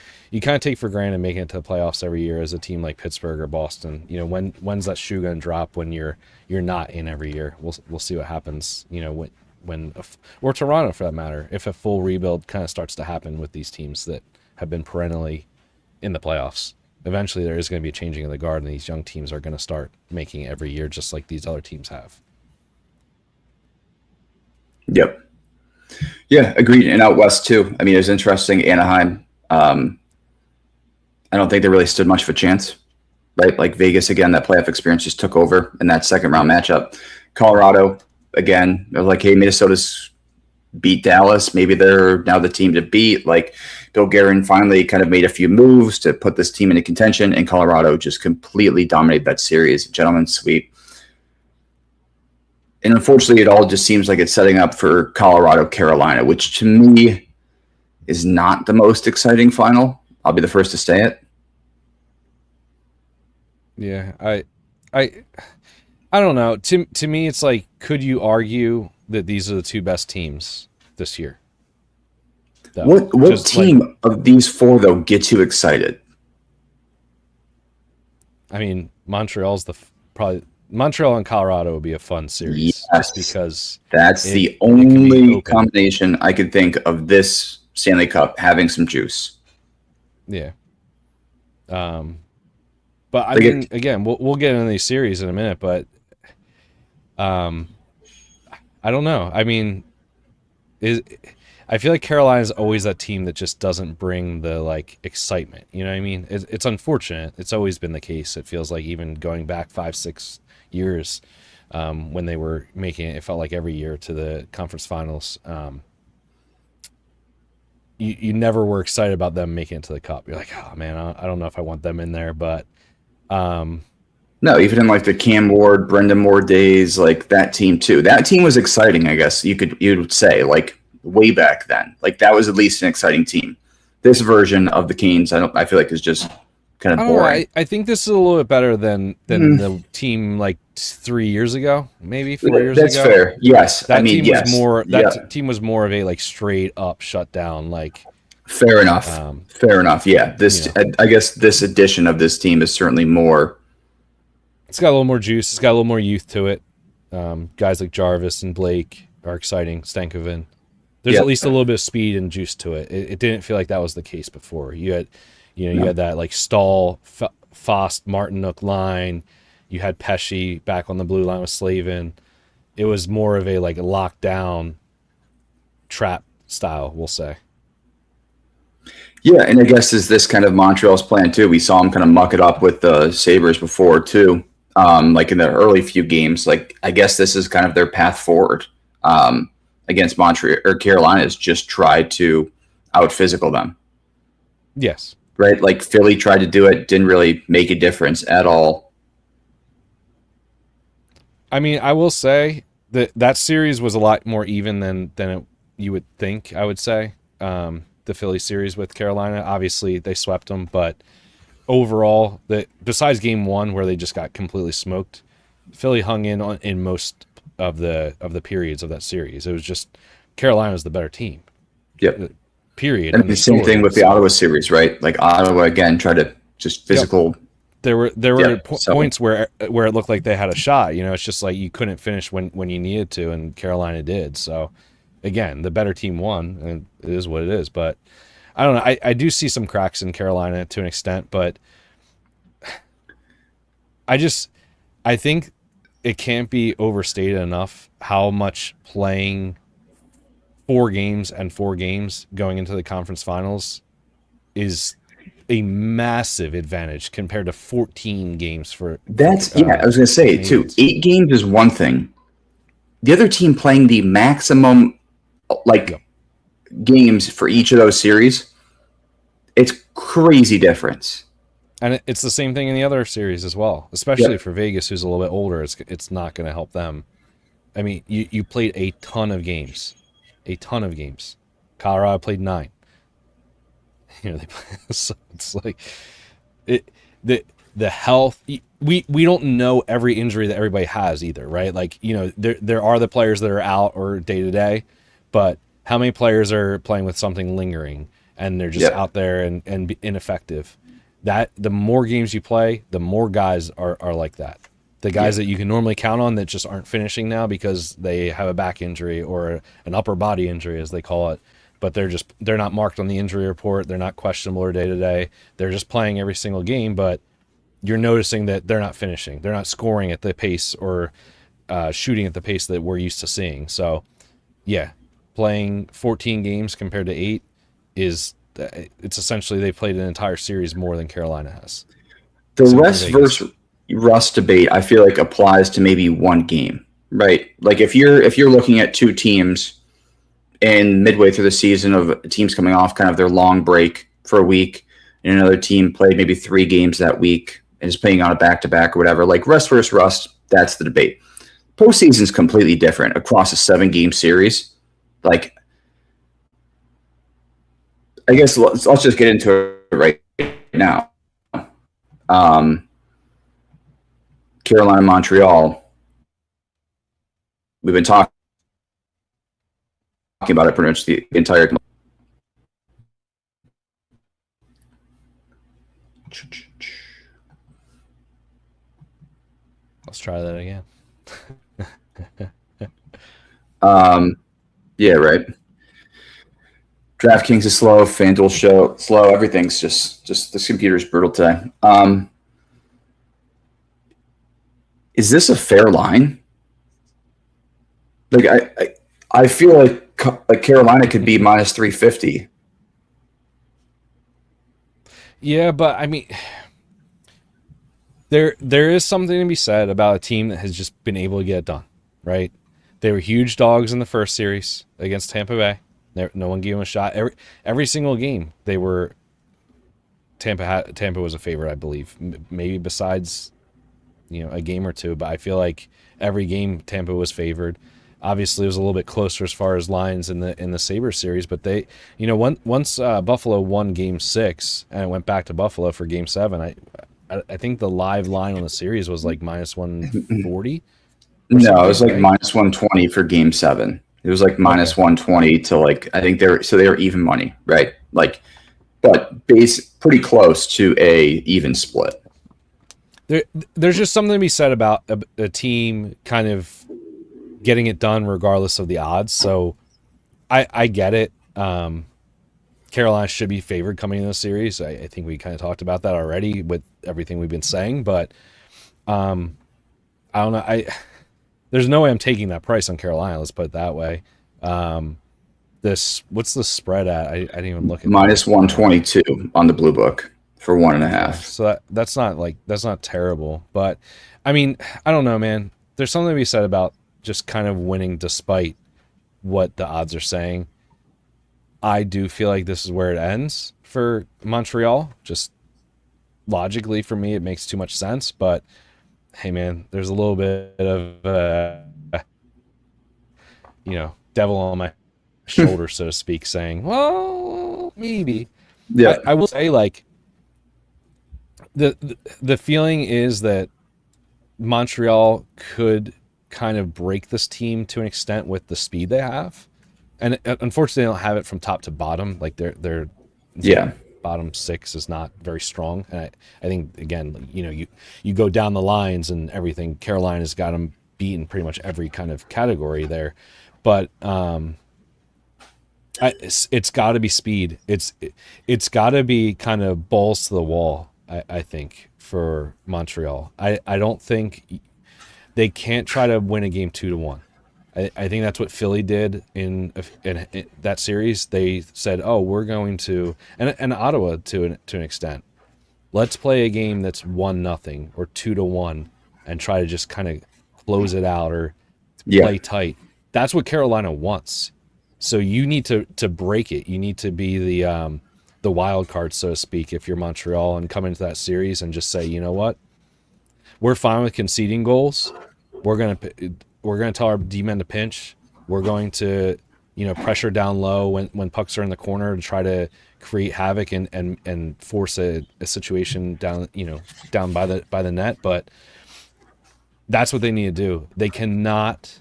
kind of take for granted making it to the playoffs every year as a team like Pittsburgh or Boston. You know, when's that shoe gonna drop when you're not in every year? We'll see what happens. You know, or Toronto for that matter, if a full rebuild kind of starts to happen with these teams that have been perennially in the playoffs. Eventually, there is going to be a changing of the guard, and these young teams are going to start making it every year, just like these other teams have. Yep. Yeah, agreed. And out west too. I mean, it was interesting. Anaheim. I don't think they really stood much of a chance, right? Like Vegas again, that playoff experience just took over in that second round matchup. Colorado again, they're like, hey, Minnesota's beat Dallas. Maybe they're now the team to beat. Like Bill Guerin finally kind of made a few moves to put this team into contention, and Colorado just completely dominated that series. Gentlemen's sweep. And unfortunately, it all just seems like it's setting up for Colorado, Carolina, which to me is not the most exciting final. I'll be the first to say it. Yeah, I don't know. To me, it's like, could you argue that these are the two best teams this year? Though? What team of these four though gets you excited? I mean, Montreal and Colorado would be a fun series, yes, just because that's the only combination I could think of this Stanley Cup having some juice. Yeah. But I mean, again, we'll get into these series in a minute, but I don't know. I mean, I feel like Carolina is always that team that just doesn't bring the like excitement. You know what I mean? It's unfortunate. It's always been the case. It feels like even going back 5-6 years when they were making it felt like every year to the conference finals. You never were excited about them making it to the cup. You're like, oh man, I don't know if I want them in there, but no, even in like the Cam Ward, Brendan Moore days, like that team too. That team was exciting, I guess you'd say, like way back then. Like that was at least an exciting team. This version of the Canes, I feel like is just kind of boring. I think this is a little bit better than the team like 3 years ago, maybe 4 years ago. That's fair. Yes. That team was more of a like straight up shutdown. Like fair enough. Fair enough. Yeah. I guess this edition of this team is certainly more. It's got a little more juice. It's got a little more youth to it. Guys like Jarvis and Blake are exciting. Stankoven. There's at least a little bit of speed and juice to it. It didn't feel like that was the case before. You had that like Stahl, Fost, Martinook line. You had Pesci back on the blue line with Slavin. It was more of a like lockdown trap style, we'll say. Yeah, and I guess is this kind of Montreal's plan too. We saw them kind of muck it up with the Sabres before too. Like in the early few games, like I guess this is kind of their path forward against Montreal or Carolina is just try to out physical them. Yes. Right? Like Philly tried to do it, didn't really make a difference at all. I mean, I will say that series was a lot more even than you would think, I would say. The Philly series with Carolina, obviously they swept them, but overall, besides game one where they just got completely smoked, Philly hung in most of the periods of that series. It was just Carolina was the better team. Yep. Period. And the same thing with the Ottawa series, right? Like Ottawa again tried to just physical. Yep. There were points where it looked like they had a shot. You know, it's just like you couldn't finish when you needed to, and Carolina did. So again, the better team won, and it is what it is. But I don't know. I do see some cracks in Carolina to an extent, but I think it can't be overstated enough how much playing 4 games going into the conference finals is a massive advantage compared to 14 games for that's I was gonna say too. 8 games is one thing. The other team playing the maximum games for each of those series, it's crazy difference. And it's the same thing in the other series as well, especially for Vegas, who's a little bit older. It's not going to help them. I mean, you played a ton of games. Colorado played 9. They play, so it's like the health. We don't know every injury that everybody has either, right? Like, there are the players that are out or day to day, but how many players are playing with something lingering and they're just out there and ineffective? That the more games you play, the more guys are like that. The guys that you can normally count on that just aren't finishing now because they have a back injury or an upper body injury, as they call it. But they're not marked on the injury report. They're not questionable or day to day. They're just playing every single game, but you're noticing that they're not finishing. They're not scoring at the pace or shooting at the pace that we're used to seeing. So, yeah, playing 14 games compared to 8 it's essentially they played an entire series more than Carolina has. The rest versus rust debate, I feel like applies to maybe one game, right? Like if you're looking at two teams and midway through the season of teams coming off kind of their long break for a week, and another team played maybe 3 games that week and is playing on a back-to-back or whatever, like rust versus rust, that's the debate. Postseason is completely different across a 7-game series. Like, I guess let's just get into it right now. Carolina, Montreal. We've been talking about it pretty much the entire. Let's try that again. Yeah, right. DraftKings is slow. FanDuel slow. Everything's just this computer's brutal today. Is this a fair line? Like I feel like Carolina could be minus 350. Yeah, but I mean, there is something to be said about a team that has just been able to get it done, right? They were huge dogs in the first series against Tampa Bay. No one gave them a shot. Every single game, they were Tampa was a favorite, I believe. Maybe besides, a game or two, but I feel like every game Tampa was favored. Obviously, it was a little bit closer as far as lines in the Sabres series, but they, once Buffalo won Game 6 and it went back to Buffalo for Game 7, I think the live line on the series was like minus 140. No, it was like minus 120 for Game 7. It was like minus 120 to like, I think they were even money, right? Like, but pretty close to a even split. There's just something to be said about a team kind of getting it done regardless of the odds. So I get it. Carolina should be favored coming into the series. I think we kind of talked about that already with everything we've been saying, but I don't know. There's no way I'm taking that price on Carolina. Let's put it that way. What's the spread at? I didn't even look at minus 122 on the blue book for 1.5. So that's not terrible, but I mean, I don't know, man. There's something to be said about just kind of winning despite what the odds are saying. I do feel like this is where it ends for Montreal. Just logically for me, it makes too much sense, but hey man, there's a little bit of devil on my shoulder, so to speak, saying, well, maybe. Yeah. I will say, like, the feeling is that Montreal could kind of break this team to an extent with the speed they have. And unfortunately, they don't have it from top to bottom. Like their bottom 6 is not very strong. And I think, again, you go down the lines and everything, Carolina's got them beaten pretty much every kind of category there. But it's got to be speed. It's got to be kind of balls to the wall, I think, for Montreal. I don't think they can't try to win a game 2-1. I think that's what Philly did in that series. They said, "Oh, we're going to," and Ottawa to an extent. Let's play a game that's 1-0 or 2-1, and try to just kind of close it out or play tight. That's what Carolina wants. So you need to break it. You need to be the wild card, so to speak, if you're Montreal, and come into that series and just say, you know what, we're fine with conceding goals. We're gonna tell our D-men to pinch. We're going to pressure down low when pucks are in the corner to try to create havoc and force a situation down by the net. But that's what they need to do. They cannot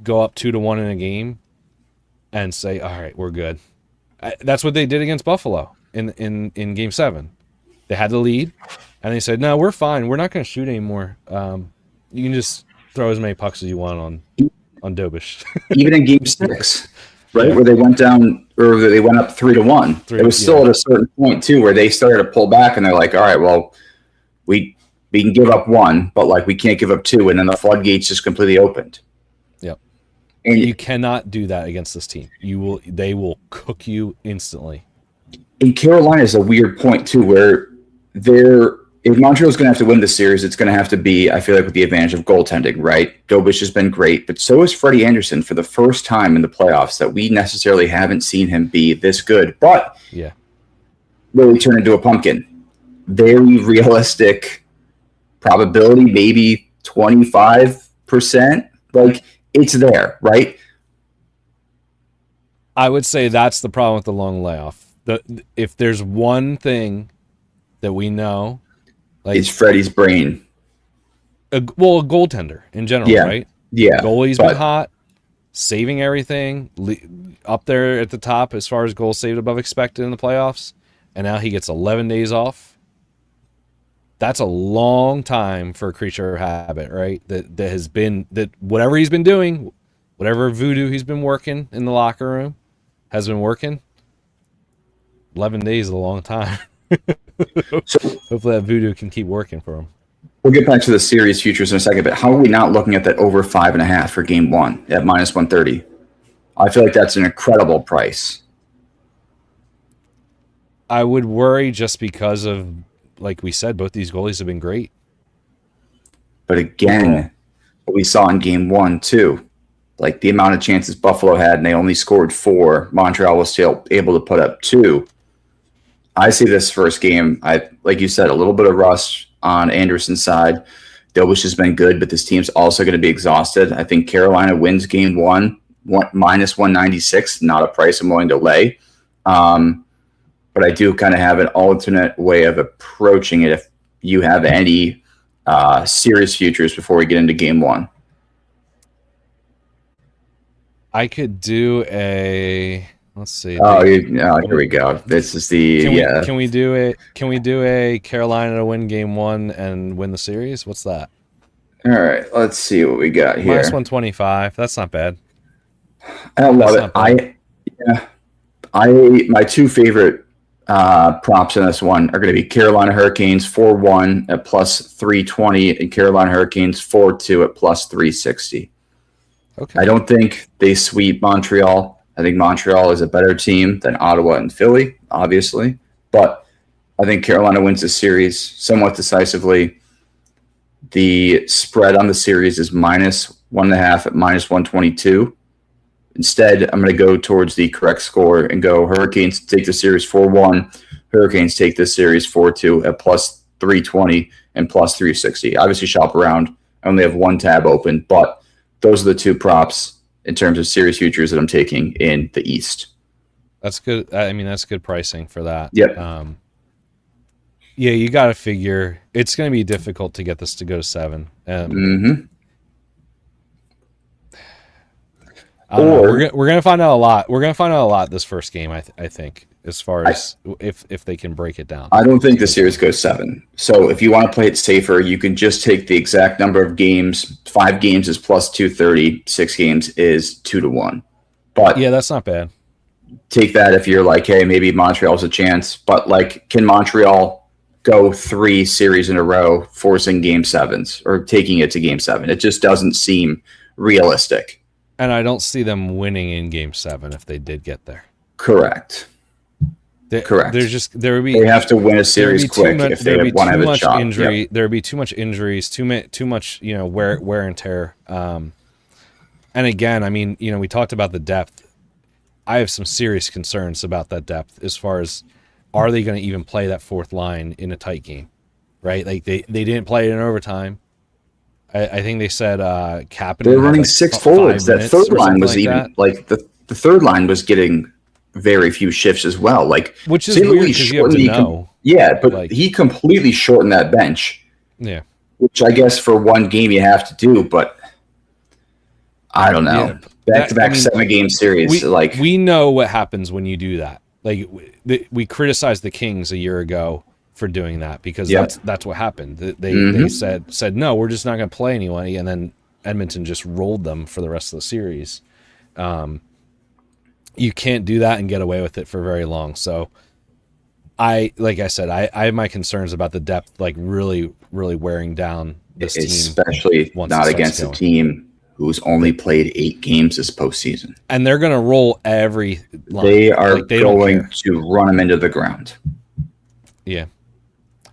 go up 2-1 in a game and say, all right, we're good. That's what they did against Buffalo in Game 7. They had the lead, and they said, no, we're fine. We're not going to shoot anymore. You can just throw as many pucks as you want on Dobish. Even in Game 6, right, where they went down, or they went up 3-1. It was still at a certain point, too, where they started to pull back, and they're like, all right, well, we can give up 1, but, like, we can't give up 2, and then the floodgates just completely opened. Yep. And you cannot do that against this team. They will cook you instantly. In Carolina is a weird point, too, where if Montreal's going to have to win the series, it's going to have to be, I feel like, with the advantage of goaltending, right? Dobish has been great, but so is Freddie Anderson for the first time in the playoffs that we necessarily haven't seen him be this good, but really turn into a pumpkin. Very realistic probability, maybe 25%. Like, it's there, right? I would say that's the problem with the long layoff. If there's one thing that we know, like, it's Freddie's brain. A goaltender in general, right? Yeah. Goalie's been hot, saving everything, up there at the top as far as goals saved above expected in the playoffs, and now he gets 11 days off. That's a long time for a creature of habit, right? That has been, that whatever he's been doing, whatever voodoo he's been working in the locker room has been working. 11 days is a long time. So hopefully that voodoo can keep working for him. We'll get back to the series futures in a second, but how are we not looking at that over 5.5 for Game 1 at -130? I feel like that's an incredible price. I would worry just because of, like we said, both these goalies have been great. But again, what we saw in Game 1 too, like the amount of chances Buffalo had and they only scored 4, Montreal was still able to put up 2. I see this first game, like you said, a little bit of rust on Anderson's side. Dobish has been good, but this team's also going to be exhausted. I think Carolina wins Game 1, -196, not a price I'm willing to lay. But I do kind of have an alternate way of approaching it if you have any series futures before we get into Game 1. I could do a... Let's see. Oh, here we go. This is the Can we do it? Can we do a Carolina to win Game 1 and win the series? What's that? All right, let's see what we got here. -125. That's not bad. I love it. My two favorite props in this one are going to be Carolina Hurricanes 4-1 at +320 and Carolina Hurricanes 4-2 at +360. Okay. I don't think they sweep Montreal. I think Montreal is a better team than Ottawa and Philly, obviously. But I think Carolina wins the series somewhat decisively. The spread on the series is -1.5 at -122. Instead, I'm going to go towards the correct score and go Hurricanes take the series 4-1. Hurricanes take this series 4-2 at +320 and +360. Obviously, shop around. I only have one tab open, but those are the two props in terms of series futures that I'm taking in the East. That's good. I mean, that's good pricing for that. Yep. Yeah, you got to figure it's going to be difficult to get this to go to 7. We're going to find out a lot. We're going to find out a lot this first game, I think, as far as if they can break it down. I don't think the series goes 7. So if you want to play it safer, you can just take the exact number of games. 5 games is +230. 6 games is 2-1. But yeah, that's not bad. Take that if you're like, hey, maybe Montreal's a chance. But like, can Montreal go 3 series in a row, forcing Game 7s or taking it to Game 7? It just doesn't seem realistic. And I don't see them winning in Game 7 if they did get there. Correct. Correct. They have to win a series quick if they want to have a shot. There would be too much injuries, too much wear and tear. And again, I mean, we talked about the depth. I have some serious concerns about that depth as far as, are they going to even play that fourth line in a tight game, right? Like they didn't play it in overtime. I think they said Kapanen They're had running like 6 5 forwards. That minutes third or line something was like even that. like the third line was getting very few shifts as well. Like Which is St. weird Louis because you have shortened Deneau. but Like- he completely shortened that bench, Yeah. which I guess for one game you have to do, but I don't know. Yeah, Back-to-back 7-game series. We know what happens when you do that. Like we criticized the Kings a year ago for doing that because that's what happened. They said no, we're just not going to play anyone, and then Edmonton just rolled them for the rest of the series. You can't do that and get away with it for very long. So like I said, I have my concerns about the depth, like really, really wearing down this team, especially not against a team who's only played 8 games this postseason. And they're going to roll every line. They are going to run them into the ground. Yeah.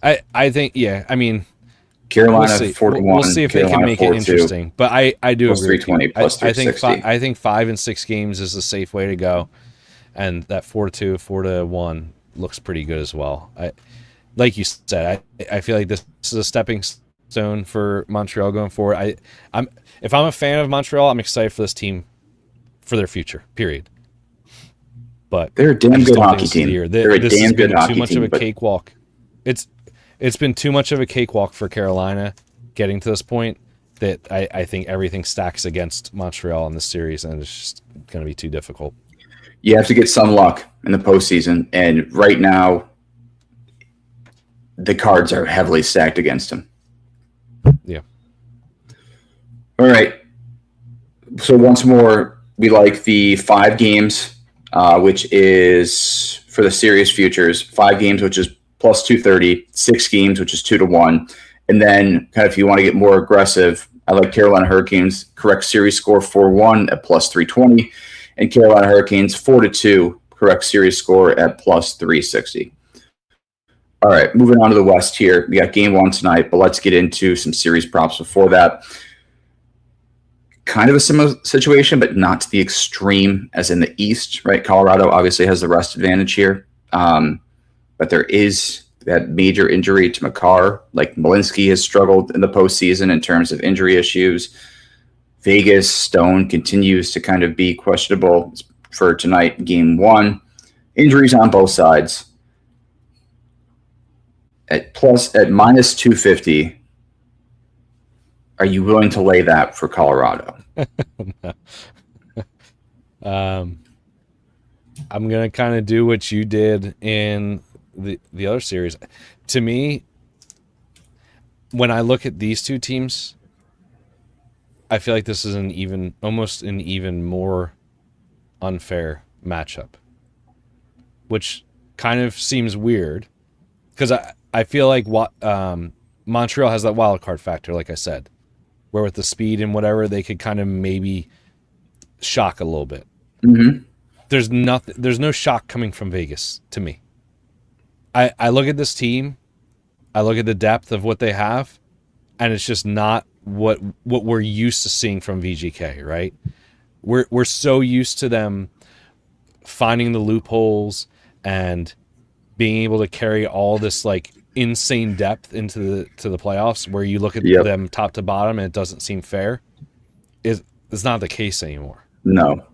I think, I mean, Carolina 4-1. We'll see if Carolina they can make 4-2. it interesting. But I do plus agree. 320, plus 360. I think 5 and 6 games is a safe way to go. And that 4-2, 4-1 looks pretty good as well. Like you said, I feel like this is a stepping stone for Montreal going forward. If I'm a fan of Montreal, I'm excited for this team for their future. Period. But they're a damn good hockey team. They're a damn good hockey team. Too much of a cakewalk. It's been too much of a cakewalk for Carolina getting to this point that I think everything stacks against Montreal in this series, and it's just going to be too difficult. You have to get some luck in the postseason, and right now the cards are heavily stacked against them. Yeah. All right. So once more, we like the 5 games, which is for the series futures. 5 games, which is plus 230. 6 games, which is 2-1. And then, kind of, if you want to get more aggressive, I like Carolina Hurricanes correct series score 4-1 at plus 320, and Carolina Hurricanes 4-2 correct series score at plus 360. All right, moving on to the West here. We got game 1 tonight, but let's get into some series props before that. Kind of a similar situation, but not to the extreme as in the East, right? Colorado obviously has the rest advantage here, but there is that major injury to Makar. Like, Malinsky has struggled in the postseason in terms of injury issues. Vegas, Stone continues to kind of be questionable for tonight, game 1. Injuries on both sides. At minus 250, are you willing to lay that for Colorado? I'm going to kind of do what you did in the other series. To me, when I look at these two teams, I feel like this is almost an even more unfair matchup, which kind of seems weird because I feel like Montreal has that wild card factor, like I said, where with the speed and whatever, they could kind of maybe shock a little bit. Mm-hmm. There's no shock coming from Vegas to me. I look at this team, I look at the depth of what they have, and it's just not what we're used to seeing from VGK, right? We're so used to them finding the loopholes and being able to carry all this like insane depth into the playoffs, where you look at them top to bottom and it doesn't seem fair. It's not the case anymore. No.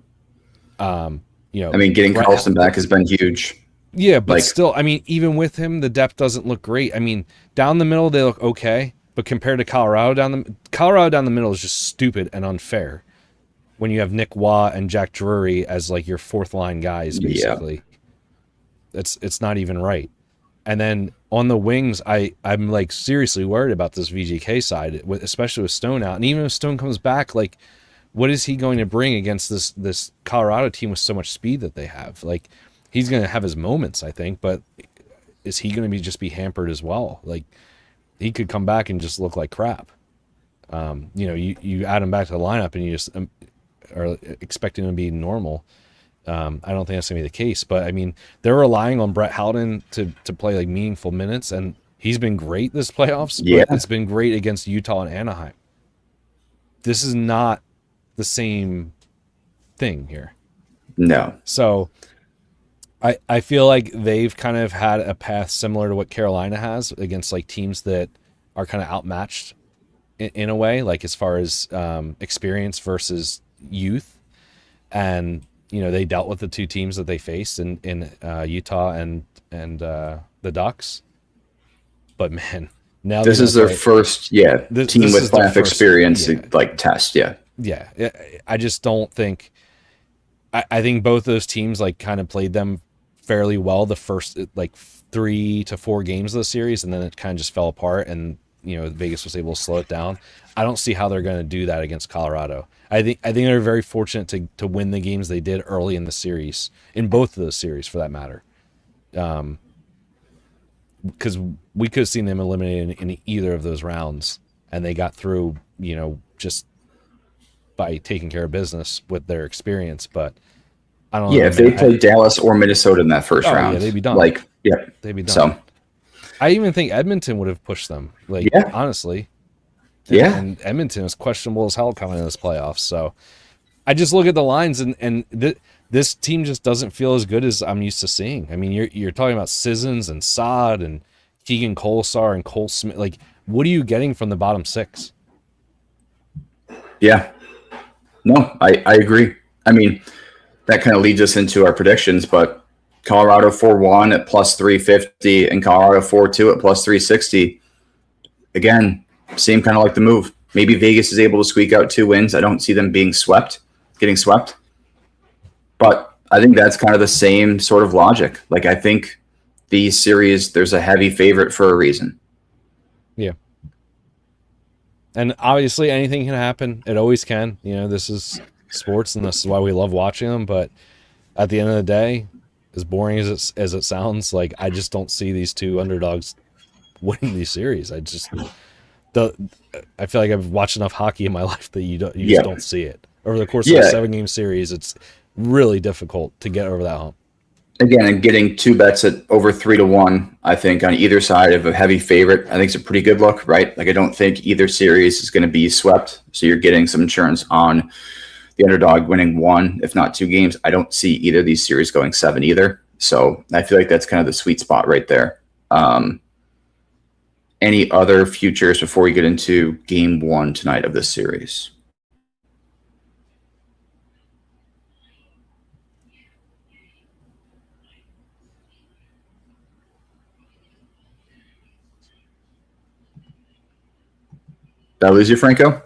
I mean, getting Carlson back has been huge. Yeah, but still, I mean, even with him, the depth doesn't look great. I mean, down the middle they look okay, but compared to Colorado down the middle is just stupid and unfair. When you have Nick Waugh and Jack Drury as like your 4th line guys, basically, it's not even right. And then on the wings, I'm like seriously worried about this VGK side, especially with Stone out. And even if Stone comes back, like, what is he going to bring against this Colorado team with so much speed that they have? Like, he's going to have his moments, I think, but is he going to just be hampered as well? Like, he could come back and just look like crap. You add him back to the lineup and you just are expecting him to be normal. I don't think that's going to be the case, but I mean, they're relying on Brett Howden to play like meaningful minutes, and he's been great this playoffs. Yeah, but it's been great against Utah and Anaheim. This is not the same thing here. No. So I feel like they've kind of had a path similar to what Carolina has against like teams that are kind of outmatched in a way, like as far as experience versus youth. And, they dealt with the two teams that they faced in Utah and the Ducks. But man, now this is their first team with playoff experience test. Yeah. I just don't think. I think both those teams like kind of played them fairly well the first like 3 to 4 games of the series, and then it kind of just fell apart, and Vegas was able to slow it down. I don't see how they're going to do that against Colorado. I think they're very fortunate to win the games they did early in the series, in both of those series for that matter. Because we could have seen them eliminated in either of those rounds, and they got through, just by taking care of business with their experience. But I don't know. Yeah, if they played Dallas or Minnesota in that first round, they'd be done. They'd be done. So I even think Edmonton would have pushed them. Honestly. And Edmonton is questionable as hell coming in this playoffs. So I just look at the lines, and this team just doesn't feel as good as I'm used to seeing. I mean, you're talking about Sissons and Saad and Keegan Kolesar and Cole Smith. Like, what are you getting from the bottom 6? Yeah. No, I agree. I mean, that kind of leads us into our predictions, but Colorado 4-1 at plus 350 and Colorado 4-2 at plus 360. Again, same kind of like the move. Maybe Vegas is able to squeak out 2 wins. I don't see them getting swept. But I think that's kind of the same sort of logic. Like, I think these series, there's a heavy favorite for a reason. Yeah. And obviously anything can happen. It always can. This is sports, and this is why we love watching them. But at the end of the day, as boring as it sounds, like, I just don't see these two underdogs winning these series. I feel like I've watched enough hockey in my life that you just don't see it. Over the course of a 7-game series, it's really difficult to get over that hump. Again, and getting 2 bets at over 3-1, I think, on either side of a heavy favorite, I think it's a pretty good look, right? Like, I don't think either series is going to be swept. So you're getting some insurance on the underdog winning 1, if not 2 games. I don't see either of these series going 7 either. So I feel like that's kind of the sweet spot right there. Any other futures before we get into game 1 tonight of this series? Did I lose you, Franco?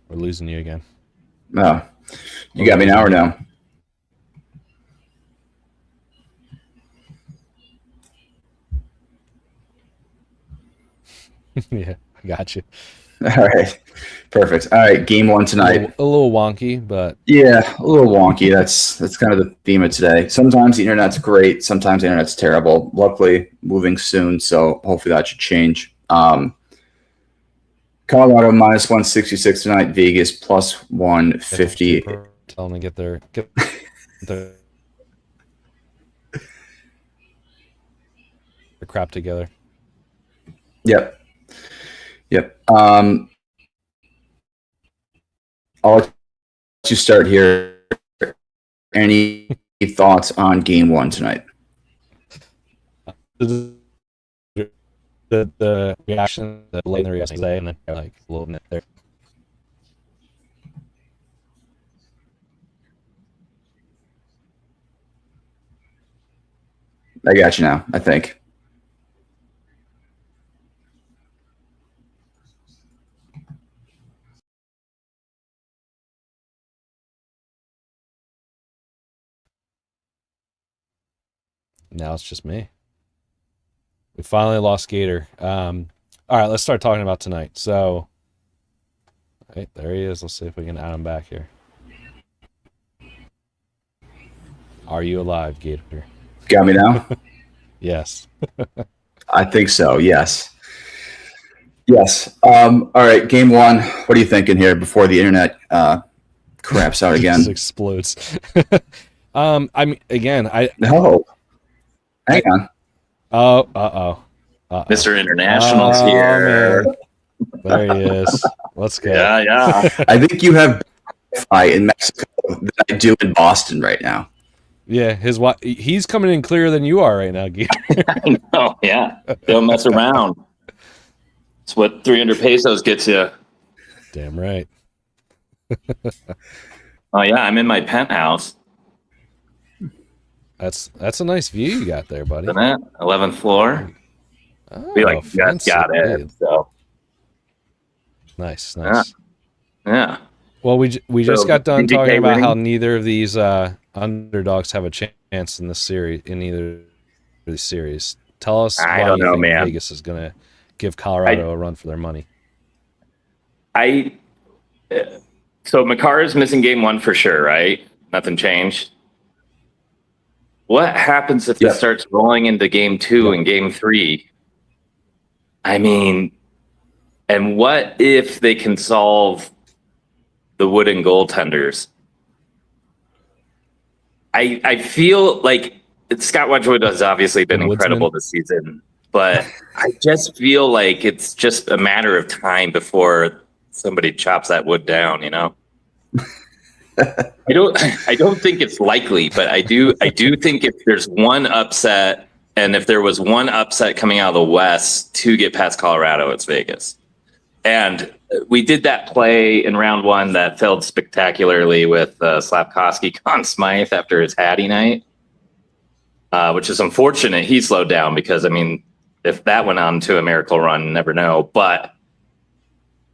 We're losing you again. No. You got me now or no? Yeah, I got you. All right. Perfect. All right, game 1 tonight. A little wonky, but yeah, a little wonky. That's kind of the theme of today. Sometimes the internet's great, sometimes the internet's terrible. Luckily, moving soon, so hopefully that should change. Colorado minus 166 tonight. Vegas plus 150. Tell them to get their crap together. Yep. I'll let you start here. Any thoughts on game 1 tonight? The reaction, the late in the reaction today, and then like a little bit there. I got you now, I think. Now it's just me. We finally lost Gator. All right, let's start talking about tonight. So, right, there he is. Let's see if we can add him back here. Are you alive, Gator? Got me now? Yes. I think so, yes. All right, game 1. What are you thinking here before the internet craps out again? Just explodes. I mean, again, No. Hang on. Uh-oh. Mr. International's here. Man. There he is. Let's go. Yeah. I think you have Wi-Fi in Mexico that I do in Boston right now. Yeah, he's coming in clearer than you are right now, Guy. I know, yeah. Don't mess around. It's what 300 pesos gets you. Damn right. Oh yeah, I'm in my penthouse. That's a nice view you got there, buddy. Isn't it? 11th floor. Oh, We just fancy. got it. So Nice. yeah. Well, we just So, got done BDK talking about winning? how neither of these underdogs have a chance in this series. In either of these series, tell us I why don't you know, think man. Vegas is going to give Colorado a run for their money. So Makara's missing game 1 for sure, right? Nothing changed. What happens if this starts rolling into game 2 and game 3? I mean, and what if they can solve the wooden goaltenders? I feel like Scott Wedgwood has obviously been incredible this season, but I just feel like it's just a matter of time before somebody chops that wood down, you know? I don't think it's likely, but I do think if there's one upset, and if there was one upset coming out of the West to get past Colorado, it's Vegas. And we did that play in round 1 that failed spectacularly with Slafkovsky Conn Smythe after his Hattie night, which is unfortunate. He slowed down because, I mean, if that went on to a miracle run, never know. But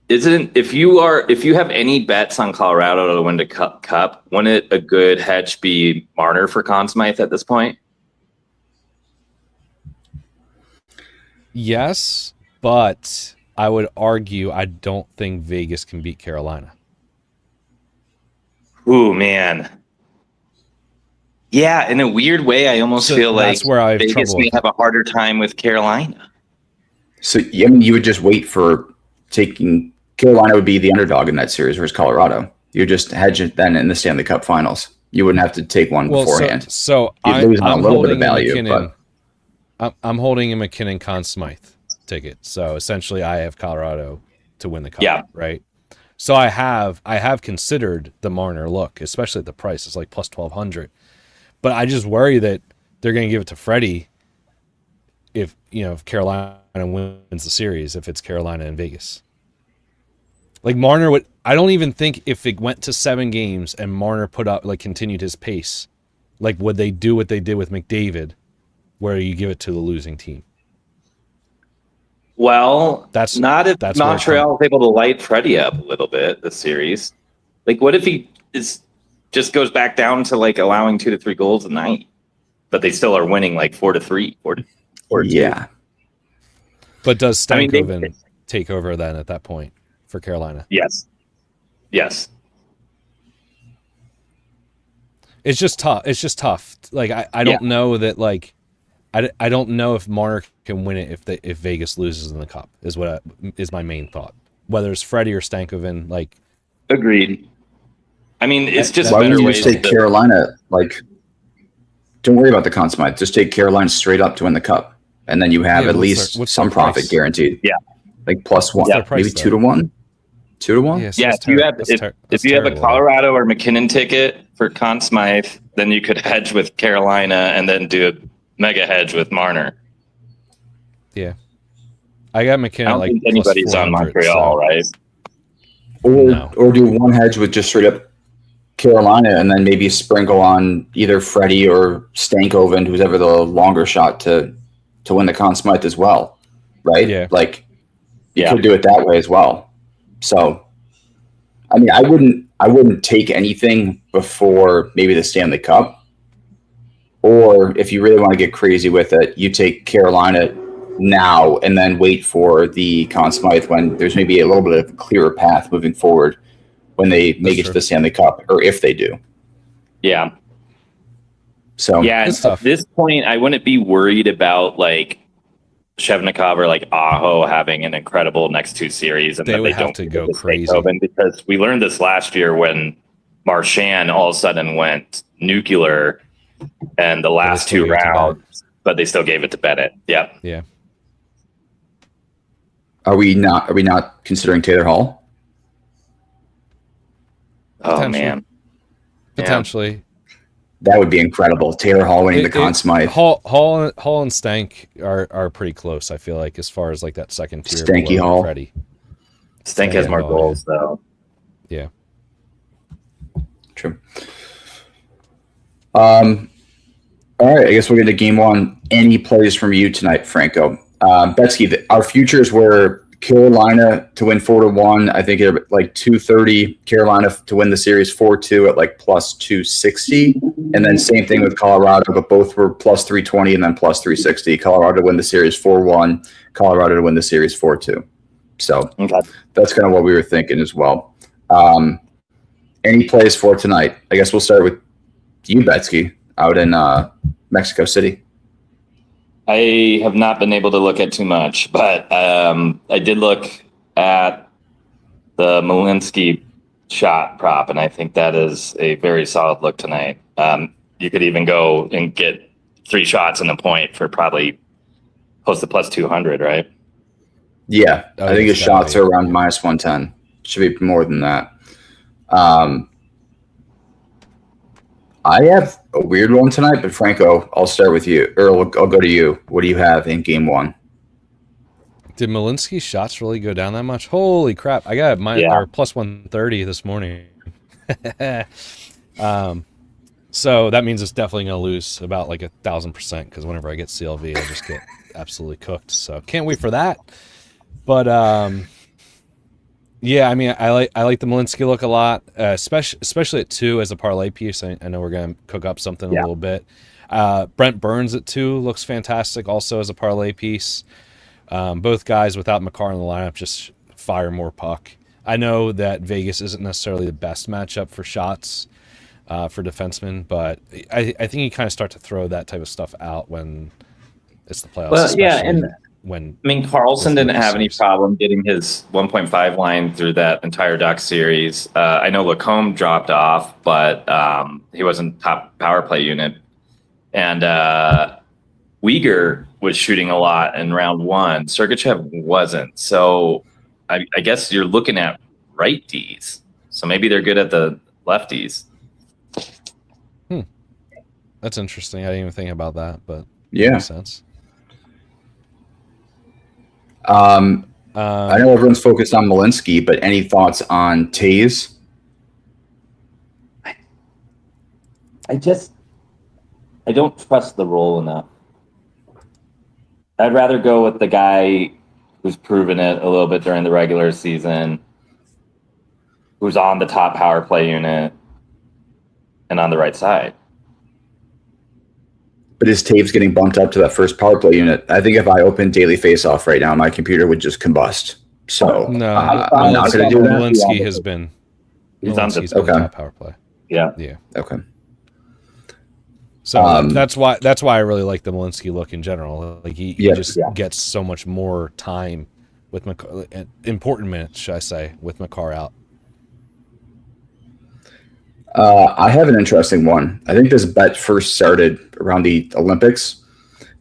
if you have any bets on Colorado to win the cup, wouldn't it a good hedge be Marner for Conn Smythe at this point? Yes, but I would argue I don't think Vegas can beat Carolina. Ooh, man. Yeah, in a weird way, I almost feel like where I have Vegas trouble may have a harder time with Carolina. So, I mean, you would just wait for taking Carolina would be the underdog in that series versus Colorado. You just hedge it then in the Stanley Cup Finals. You wouldn't have to take one beforehand. So You'd lose on a little bit of value. I'm holding a McKinnon Conn Smythe ticket. So essentially, I have Colorado to win the cup. Yeah. Right. So I have considered the Marner look, especially at the price. It's like plus 1,200. But I just worry that they're going to give it to Freddie if Carolina wins the series, if it's Carolina and Vegas. Like Marner would, I don't even think if it went to 7 games and Marner continued his pace, like would they do what they did with McDavid, where you give it to the losing team? Well, that's Montreal is able to light Freddie up a little bit this series. Like, what if he just goes back down to like allowing 2 to 3 goals a night, but they still are winning like 4-3, 4-2? Yeah. But does Stankoven take over then at that point for Carolina? Yes. It's just tough. Like I don't know that like I don't know if Marner can win it if Vegas loses in the cup is my main thought. Whether it's Freddie or Stankoven, like agreed. I mean, it's just why better would you ways just take Carolina? Like, don't worry about the Conn Smythe. Just take Carolina straight up to win the cup, and then you have at least some profit guaranteed. Yeah, like plus one, maybe 2 to 1. 2 to 1. Yeah, if you have a Colorado or McKinnon ticket for Conn Smythe, then you could hedge with Carolina and then do a mega hedge with Marner. Yeah, I got McKinnon. I don't think anybody's on Montreal, right? Or do one hedge with just straight up Carolina, and then maybe sprinkle on either Freddie or Stankoven, who's ever the longer shot to win the Conn Smythe as well, right? Yeah, like you could do it that way as well. So, I mean, I wouldn't take anything before maybe the Stanley Cup, or if you really want to get crazy with it, you take Carolina now and then wait for the Conn Smythe when there's maybe a little bit of a clearer path moving forward when they make it to the Stanley Cup, or if they do. Yeah. So at this point, I wouldn't be worried about like Shevnikov or like Aho having an incredible next 2 series, and they then would they have don't to go crazy because we learned this last year when Marchand all of a sudden went nuclear and the last 2 rounds, but they still gave it to Bennett. Yeah. Yeah. Are we not considering Taylor Hall? Oh man. Potentially. That would be incredible. Taylor Hall winning the Conn Smythe. Hall and Stank are pretty close, I feel like, as far as like that second tier. Stanky Hall. Freddie. Stank has more goals, though. Yeah. True. All right, I guess we'll get to game one. Any plays from you tonight, Franco? Betsky, our futures were Carolina to win 4-1. I think at like 230. Carolina to win the series 4-2 at like plus 260. And then same thing with Colorado, but both were plus 320 and then plus 360. Colorado to win the series 4-1. Colorado to win the series 4-2. So that's kind of what we were thinking as well. Any plays for tonight? I guess we'll start with you, Betsky, out in Mexico City. I have not been able to look at too much, but I did look at the Malinsky shot prop, and I think that is a very solid look tonight. You could even go and get 3 shots in a point for probably close to plus 200, right? Yeah, I think his shots are around minus 110. Should be more than that. I have a weird one tonight, but Franco, I'll start with you. Earl, I'll go to you. What do you have in game one? Did Malinsky's shots really go down that much? Holy crap. I got or plus 130 this morning. So that means it's definitely going to lose about like 1,000% because whenever I get CLV, I just get absolutely cooked. So can't wait for that. But yeah, I mean, I like the Malinsky look a lot, especially at 2 as a parlay piece. I know we're going to cook up something a little bit. Brent Burns at 2 looks fantastic also as a parlay piece. Both guys without Makar in the lineup just fire more puck. I know that Vegas isn't necessarily the best matchup for shots for defensemen, but I think you kind of start to throw that type of stuff out when it's the playoffs. Well, yeah, and Carlson didn't have any series. problem getting his 1.5 line through that entire Duck series. I know Lacombe dropped off, but he wasn't top power play unit. And Uyghur was shooting a lot in round 1. Sergachev wasn't. So I guess you're looking at right Ds. So maybe they're good at the lefties. That's interesting. I didn't even think about that, but yeah, makes sense. I know everyone's focused on Malinsky, but any thoughts on Taves? I don't trust the role enough. I'd rather go with the guy who's proven it a little bit during the regular season, who's on the top power play unit and on the right side. But is Taves getting bumped up to that first power play unit? I think if I open Daily Face-Off right now, my computer would just combust. So No, I'm not going to do that. Malinsky has been. Malinsky's been top power play. Yeah. Okay. So that's why I really like the Malinsky look in general. Like he just gets so much more time with Makar, important minutes, should I say, with Makar out. I have an interesting one. I think this bet first started around the Olympics.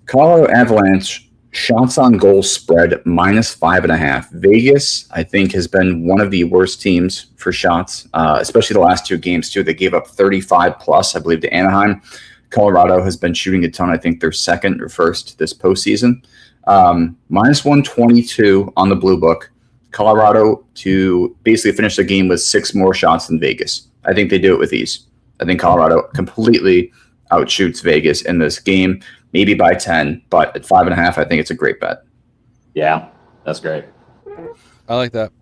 Colorado Avalanche shots on goal spread minus 5.5. Vegas, I think, has been one of the worst teams for shots, especially the last 2 games, too. They gave up 35 plus, I believe, to Anaheim. Colorado has been shooting a ton. I think they're second or first this postseason. Minus 122 on the Blue Book. Colorado to basically finish the game with 6 more shots than Vegas. I think they do it with ease. I think Colorado completely outshoots Vegas in this game, maybe by 10, but at 5.5, I think it's a great bet. Yeah, that's great. I like that.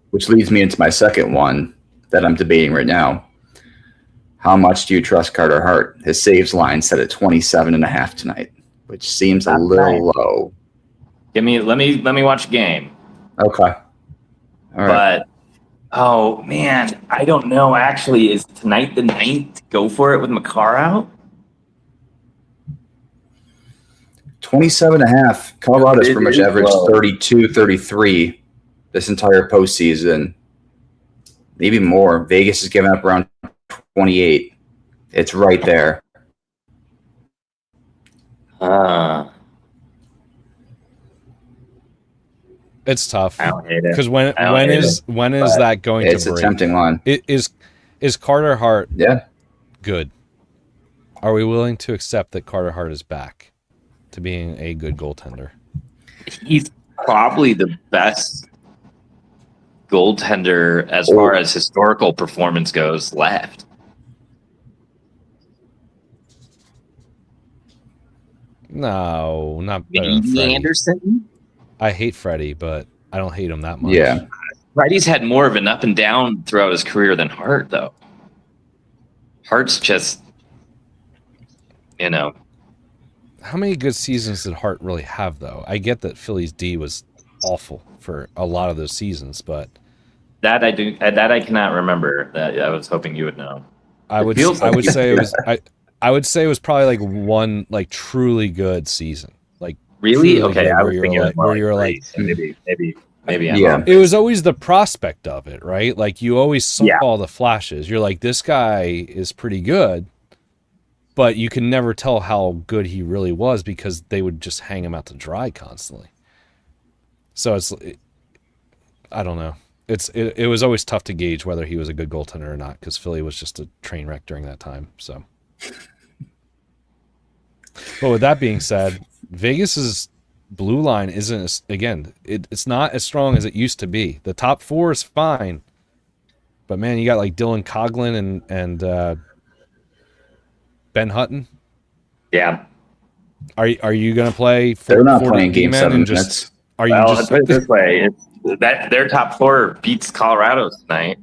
Which leads me into my second one that I'm debating right now. How much do you trust Carter Hart? His saves line set at 27.5 tonight, which seems a little low. Let me watch a game. Okay. All right. But oh man, I don't know. Actually, is tonight the night to go for it with Makar out? 27.5. Colorado's pretty much averaged 32, 33 this entire postseason. Maybe more. Vegas is giving up around 28. It's right there. It's tough. I don't hate it. Because when is that going to break? It's a tempting line. Is Carter Hart good? Are we willing to accept that Carter Hart is back to being a good goaltender? He's probably the best goaltender as far as historical performance goes left. No, not better than Maybe Freddie. Anderson. I hate Freddie, but I don't hate him that much. Yeah. Freddie's had more of an up and down throughout his career than Hart, though. Hart's just, How many good seasons did Hart really have, though? I get that Philly's D was awful for a lot of those seasons, but that I cannot remember. That I was hoping you would know. I would say it was probably like one like truly good season. Like Really? truly Okay, good, I was thinking where you're like maybe I'm Yeah. wrong. it was always the prospect of it, right? Like you always saw the flashes. You're like, this guy is pretty good, but you can never tell how good he really was because they would just hang him out to dry constantly. So I don't know. It was always tough to gauge whether he was a good goaltender or not because Philly was just a train wreck during that time. So, but with that being said, Vegas's blue line isn't it's not as strong as it used to be. The top four is fine, but man, you got like Dylan Coughlin and Ben Hutton. Yeah. Are you going to play? They're not playing Game 7. Just are you Well, just put it this way: that their top four beats Colorado tonight.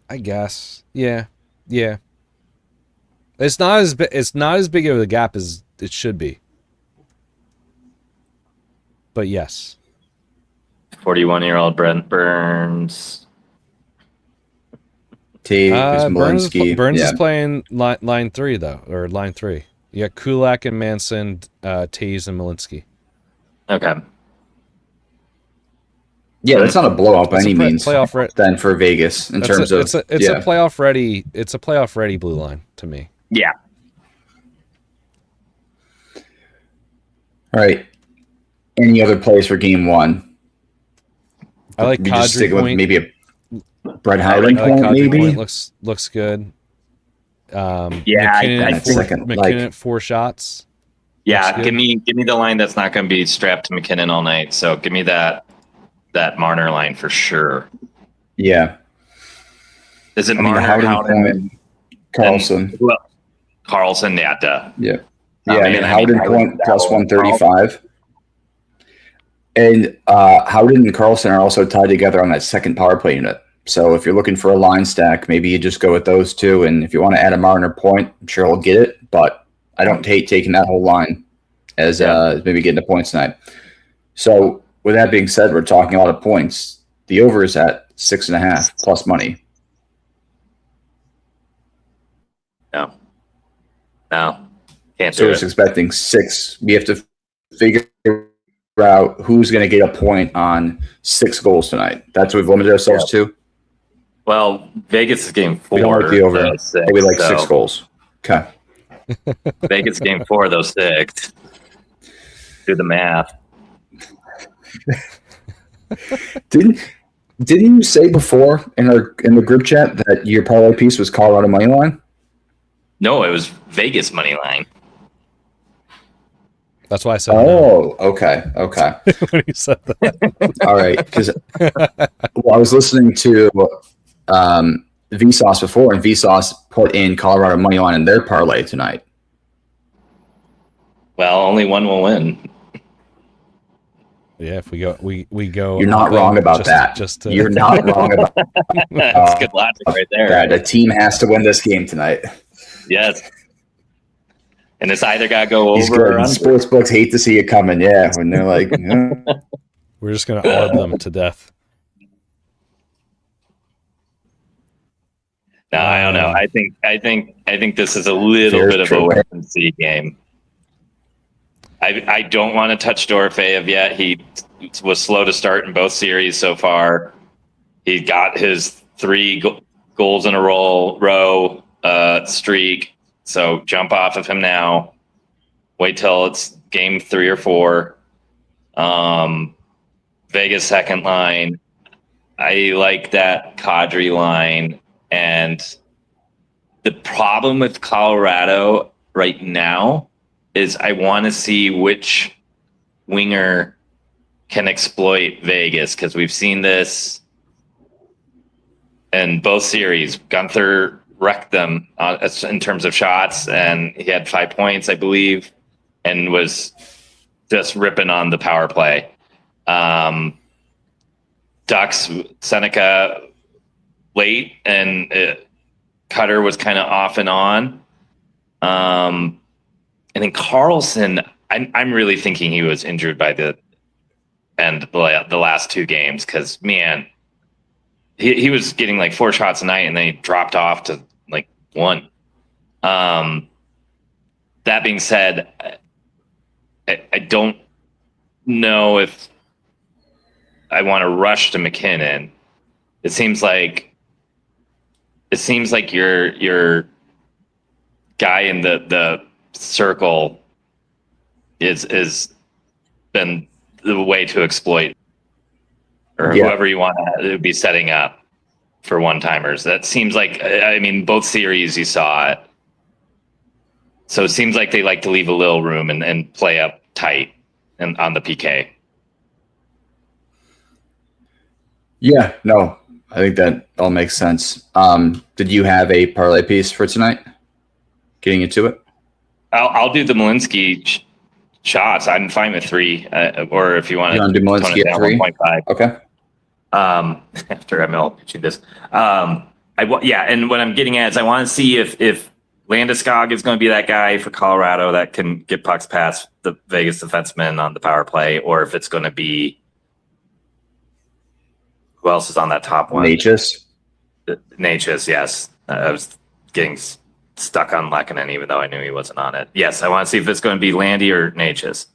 I guess. Yeah. It's not as big of a gap as it should be. But yes. 41-year-old Brent Burns. Burns Malinsky. is playing line 3 though, or line 3. You got Kulak and Manson, Taves and Malinsky. Okay. Yeah, that's not a blowout by any means. Playoff then for Vegas in terms of it's a playoff ready. It's a playoff ready blue line to me. Yeah. All right. Any other plays for Game 1? I like we just stick Kadri with point. maybe a Brett Howden point, Kadri maybe. Point looks good. Yeah, McKinnon at 4 shots. Yeah, give me the line that's not going to be strapped to McKinnon all night. So give me that Marner line for sure. Yeah. Is it Marner, Howden, Carlson? Well, Carlson, yeah, duh. Yeah. I mean, Howden point plus 135. And Howden and Carlson are also tied together on that second power play unit. So if you're looking for a line stack, maybe you just go with those two. And if you want to add a Marner point, I'm sure he'll get it. But I don't hate taking that whole line as maybe getting the points tonight. So with that being said, we're talking a lot of points. The over is at 6.5 plus money. No. Can't So do we're it. expecting 6. We have to figure out who's going to get a point on 6 goals tonight. That's what we've limited ourselves to. Well, Vegas is game 4. We don't like the over. 6, but we like 6 goals. Okay. Vegas game 4, those 6. Do the math. Didn't you say before in the group chat that your parlay piece was Colorado money line? No, it was Vegas money line. That's why I said. Oh, okay. When you said that. All right, because I was listening to Vsauce before, and Vsauce put in Colorado money line in their parlay tonight. Well, only one will win. Yeah, if we go. You're not wrong about that. You're not wrong about That's good logic right there. that. The team has to win this game tonight. Yes. And it's either got to go He's over good. or under. Sports books hate to see it coming. Yeah, when they're like, We're just gonna arb them to death. No, I don't know. I think this is a little Fair bit of trade. a wait and see game. I don't want to touch Dorofeyev yet. He was slow to start in both series so far. He got his 3 goals in a row streak. So jump off of him now. Wait till it's game 3 or 4. Vegas second line. I like that Kadri line. And the problem with Colorado right now is I want to see which winger can exploit Vegas, because we've seen this in both series. Gunther wrecked them in terms of shots, and he had 5 points, I believe, and was just ripping on the power play. Ducks, Seneca late, and Cutter was kind of off and on. And then Carlson, I'm really thinking he was injured by the end the last 2 games, because, man, he was getting like 4 shots a night, and then he dropped off to like 1. That being said, I don't know if I want to rush to McKinnon. It seems like your guy in the circle is been the way to exploit, or whoever you want to be setting up for one-timers. That seems like, I mean, both series you saw it. So it seems like they like to leave a little room and play up tight and on the PK. Yeah, no, I think that all makes sense. Did you have a parlay piece for tonight? Getting into it? I'll do the Malinsky shots. I'm fine with 3, or if you want to do Malinsky at 3? 1.5. Okay. After ML pitching this, and what I'm getting at is I want to see if Landeskog is going to be that guy for Colorado that can get pucks past the Vegas defenseman on the power play, or if it's going to be who else is on that top one. Natchez, yes. I was getting stuck on Lehkonen, even though I knew he wasn't on it. Yes, I want to see if it's going to be Landy or Natchez.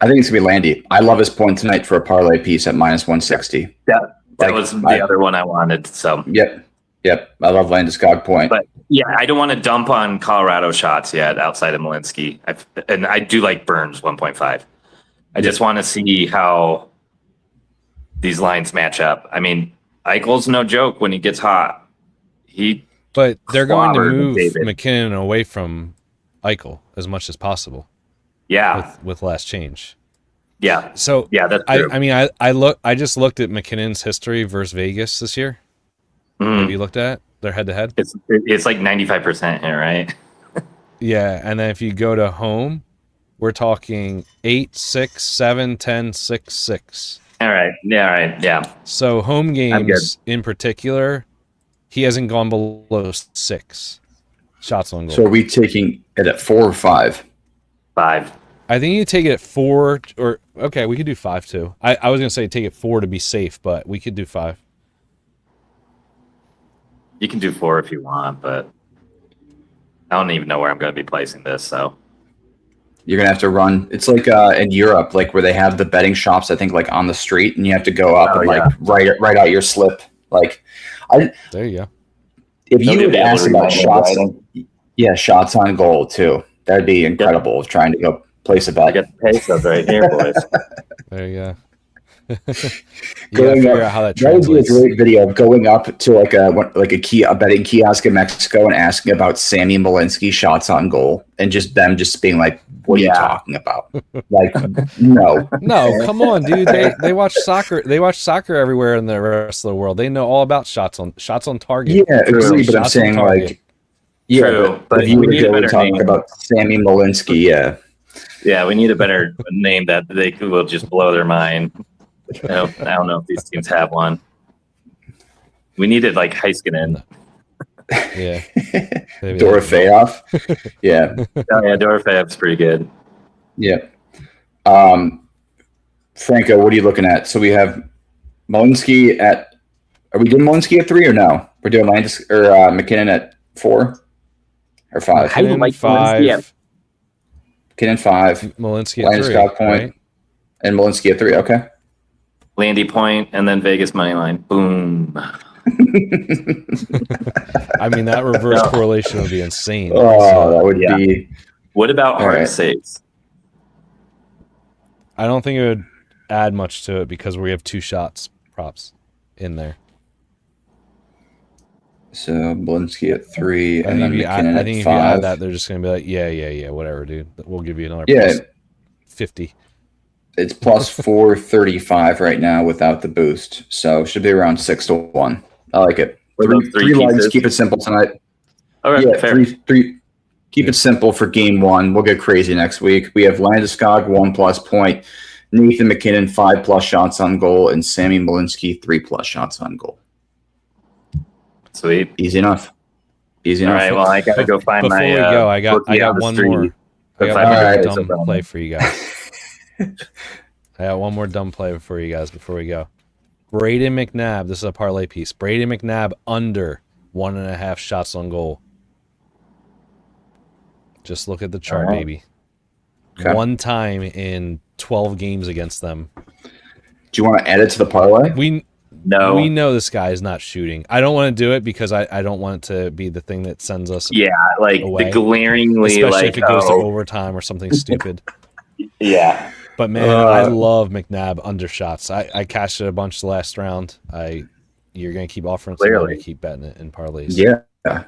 I think it's going to be Landy. I love his point tonight for a parlay piece at -160. That was the other one I wanted. So Yep. I love Landeskog point. But yeah, I don't want to dump on Colorado shots yet outside of Malinsky. And I do like Burns 1.5. I just want to see how these lines match up. I mean, Eichel's no joke when he gets hot. But they're going to move David. McKinnon away from Eichel as much as possible. Yeah. With last change. Yeah. So yeah, that's true. I just looked at McKinnon's history versus Vegas this year. Have you looked at their head-to-head? It's like 95% here, right? Yeah, and then if you go to home, we're talking 8, 6, 7, 10, 6, 6. All right. Yeah. So home games in particular, he hasn't gone below 6 shots on goal. So are we taking it at 4 or 5? 5. I think you take it at 4, or okay, we could do 5 too. I was gonna say take it 4 to be safe, but we could do 5. You can do 4 if you want, but I don't even know where I'm going to be placing this. So You're going to have to run. It's like in Europe, like where they have the betting shops, I think, like on the street, and you have to go up and like write out your slip. Like, there you go. If you would ask about shots, shots on goal too. That'd be incredible. Yep. Trying to go place a bet. I got the pesos right here, boys. There you go. Going figure out how that would be a translates. great video of going up to a betting kiosk in Mexico and asking about Sammy Malinsky shots on goal, and just them just being like, "What are you talking about?" Like, no, come on, dude. They watch soccer. They watch soccer everywhere in the rest of the world. They know all about shots on target. Yeah, agree. But I'm saying but if you were to talk about Sammy Malinsky, yeah, we need a better name that they will just blow their mind. I don't know if these teams have one. We needed like Heiskanen. Yeah. Dorofeyev. Yeah. Dorofeyev's pretty good. Yeah. Franco, what are you looking at? So we have Malinsky at. Are we doing Malinsky at 3 or no? We're doing McKinnon at 4 or 5. I would like 5. McKinnon 5. Malinsky at 3. Point. Right? And Malinsky at 3. Okay. Landy point, and then Vegas money line. Boom. I mean, that reverse correlation would be insane. Oh, that would be. What about hard saves? I don't think it would add much to it because we have 2 shots props in there. So Blinsky at 3, I and then think, McKinnon I think at if you 5. add that, they're just going to be like, yeah, whatever, dude. We'll give you another Yeah. plus 50. It's plus 435 right now without the boost, so should be around 6-1. I like it. Three legs. pieces? Keep it simple tonight. Okay, Yeah, fair. three. Keep it simple for game 1. We'll get crazy next week. We have Landeskog 1+ point, Nathan McKinnon 5+ shots on goal, and Sammy Malinsky 3+ shots on goal. Sweet. Easy enough. All right. Well, I gotta go find Before my. we go, I got bookie on the one street. more. I got Find one my more place dumb up on play it. for you guys. I got one more dumb play for you guys before we go. Braden McNabb. This is a parlay piece. Braden McNabb under 1.5 shots on goal. Just look at the chart, right. baby. Okay. One time in 12 games against them. Do you want to add it to the parlay? We No. know this guy is not shooting. I don't want to do it because I don't want it to be the thing that sends us Yeah, like away. the glaringly, especially like, if it goes to overtime or something stupid. yeah. But man, I love McNabb under shots. I cashed it a bunch the last round. You're gonna keep offering it, Clearly. keep betting it in parlays. Yeah.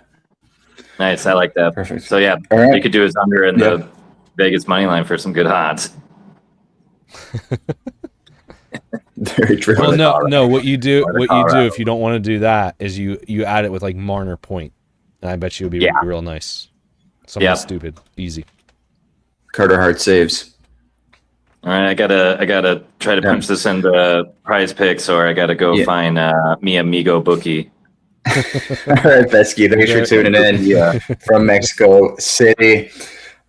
Nice. I like that. Perfect. So yeah, All right. you could do his under in the Vegas money line for some good odds. Very true. Well, no. What you do Colorado. if you don't want to do that is you add it with like Marner point, and I bet you it'll be real nice. Something stupid, easy. Carter Hart saves. All right, I gotta try to punch this into Prize Picks, or I gotta go find mi amigo bookie. All right, Besky, thanks for tuning in from Mexico City.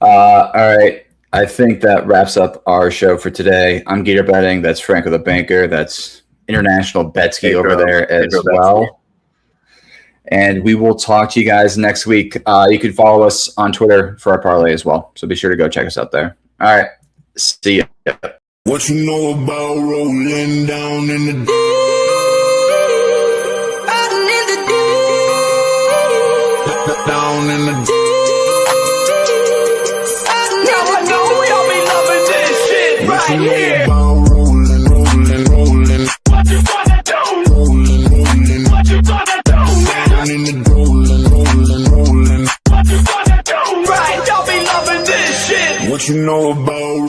All right, I think that wraps up our show for today. I'm Gator Betting. That's Franco the Banker. That's International Betsky over there as well. And we will talk to you guys next week. You can follow us on Twitter for our parlay as well. So be sure to go check us out there. All right, see ya. What you know about rolling down in the deep? Down in the deep. Now I know y'all be loving this shit right here. About rolling. What you gonna do? Rolling. What you gonna do? Down in the rolling. What you gonna do? Right, y'all be loving this shit. What you know about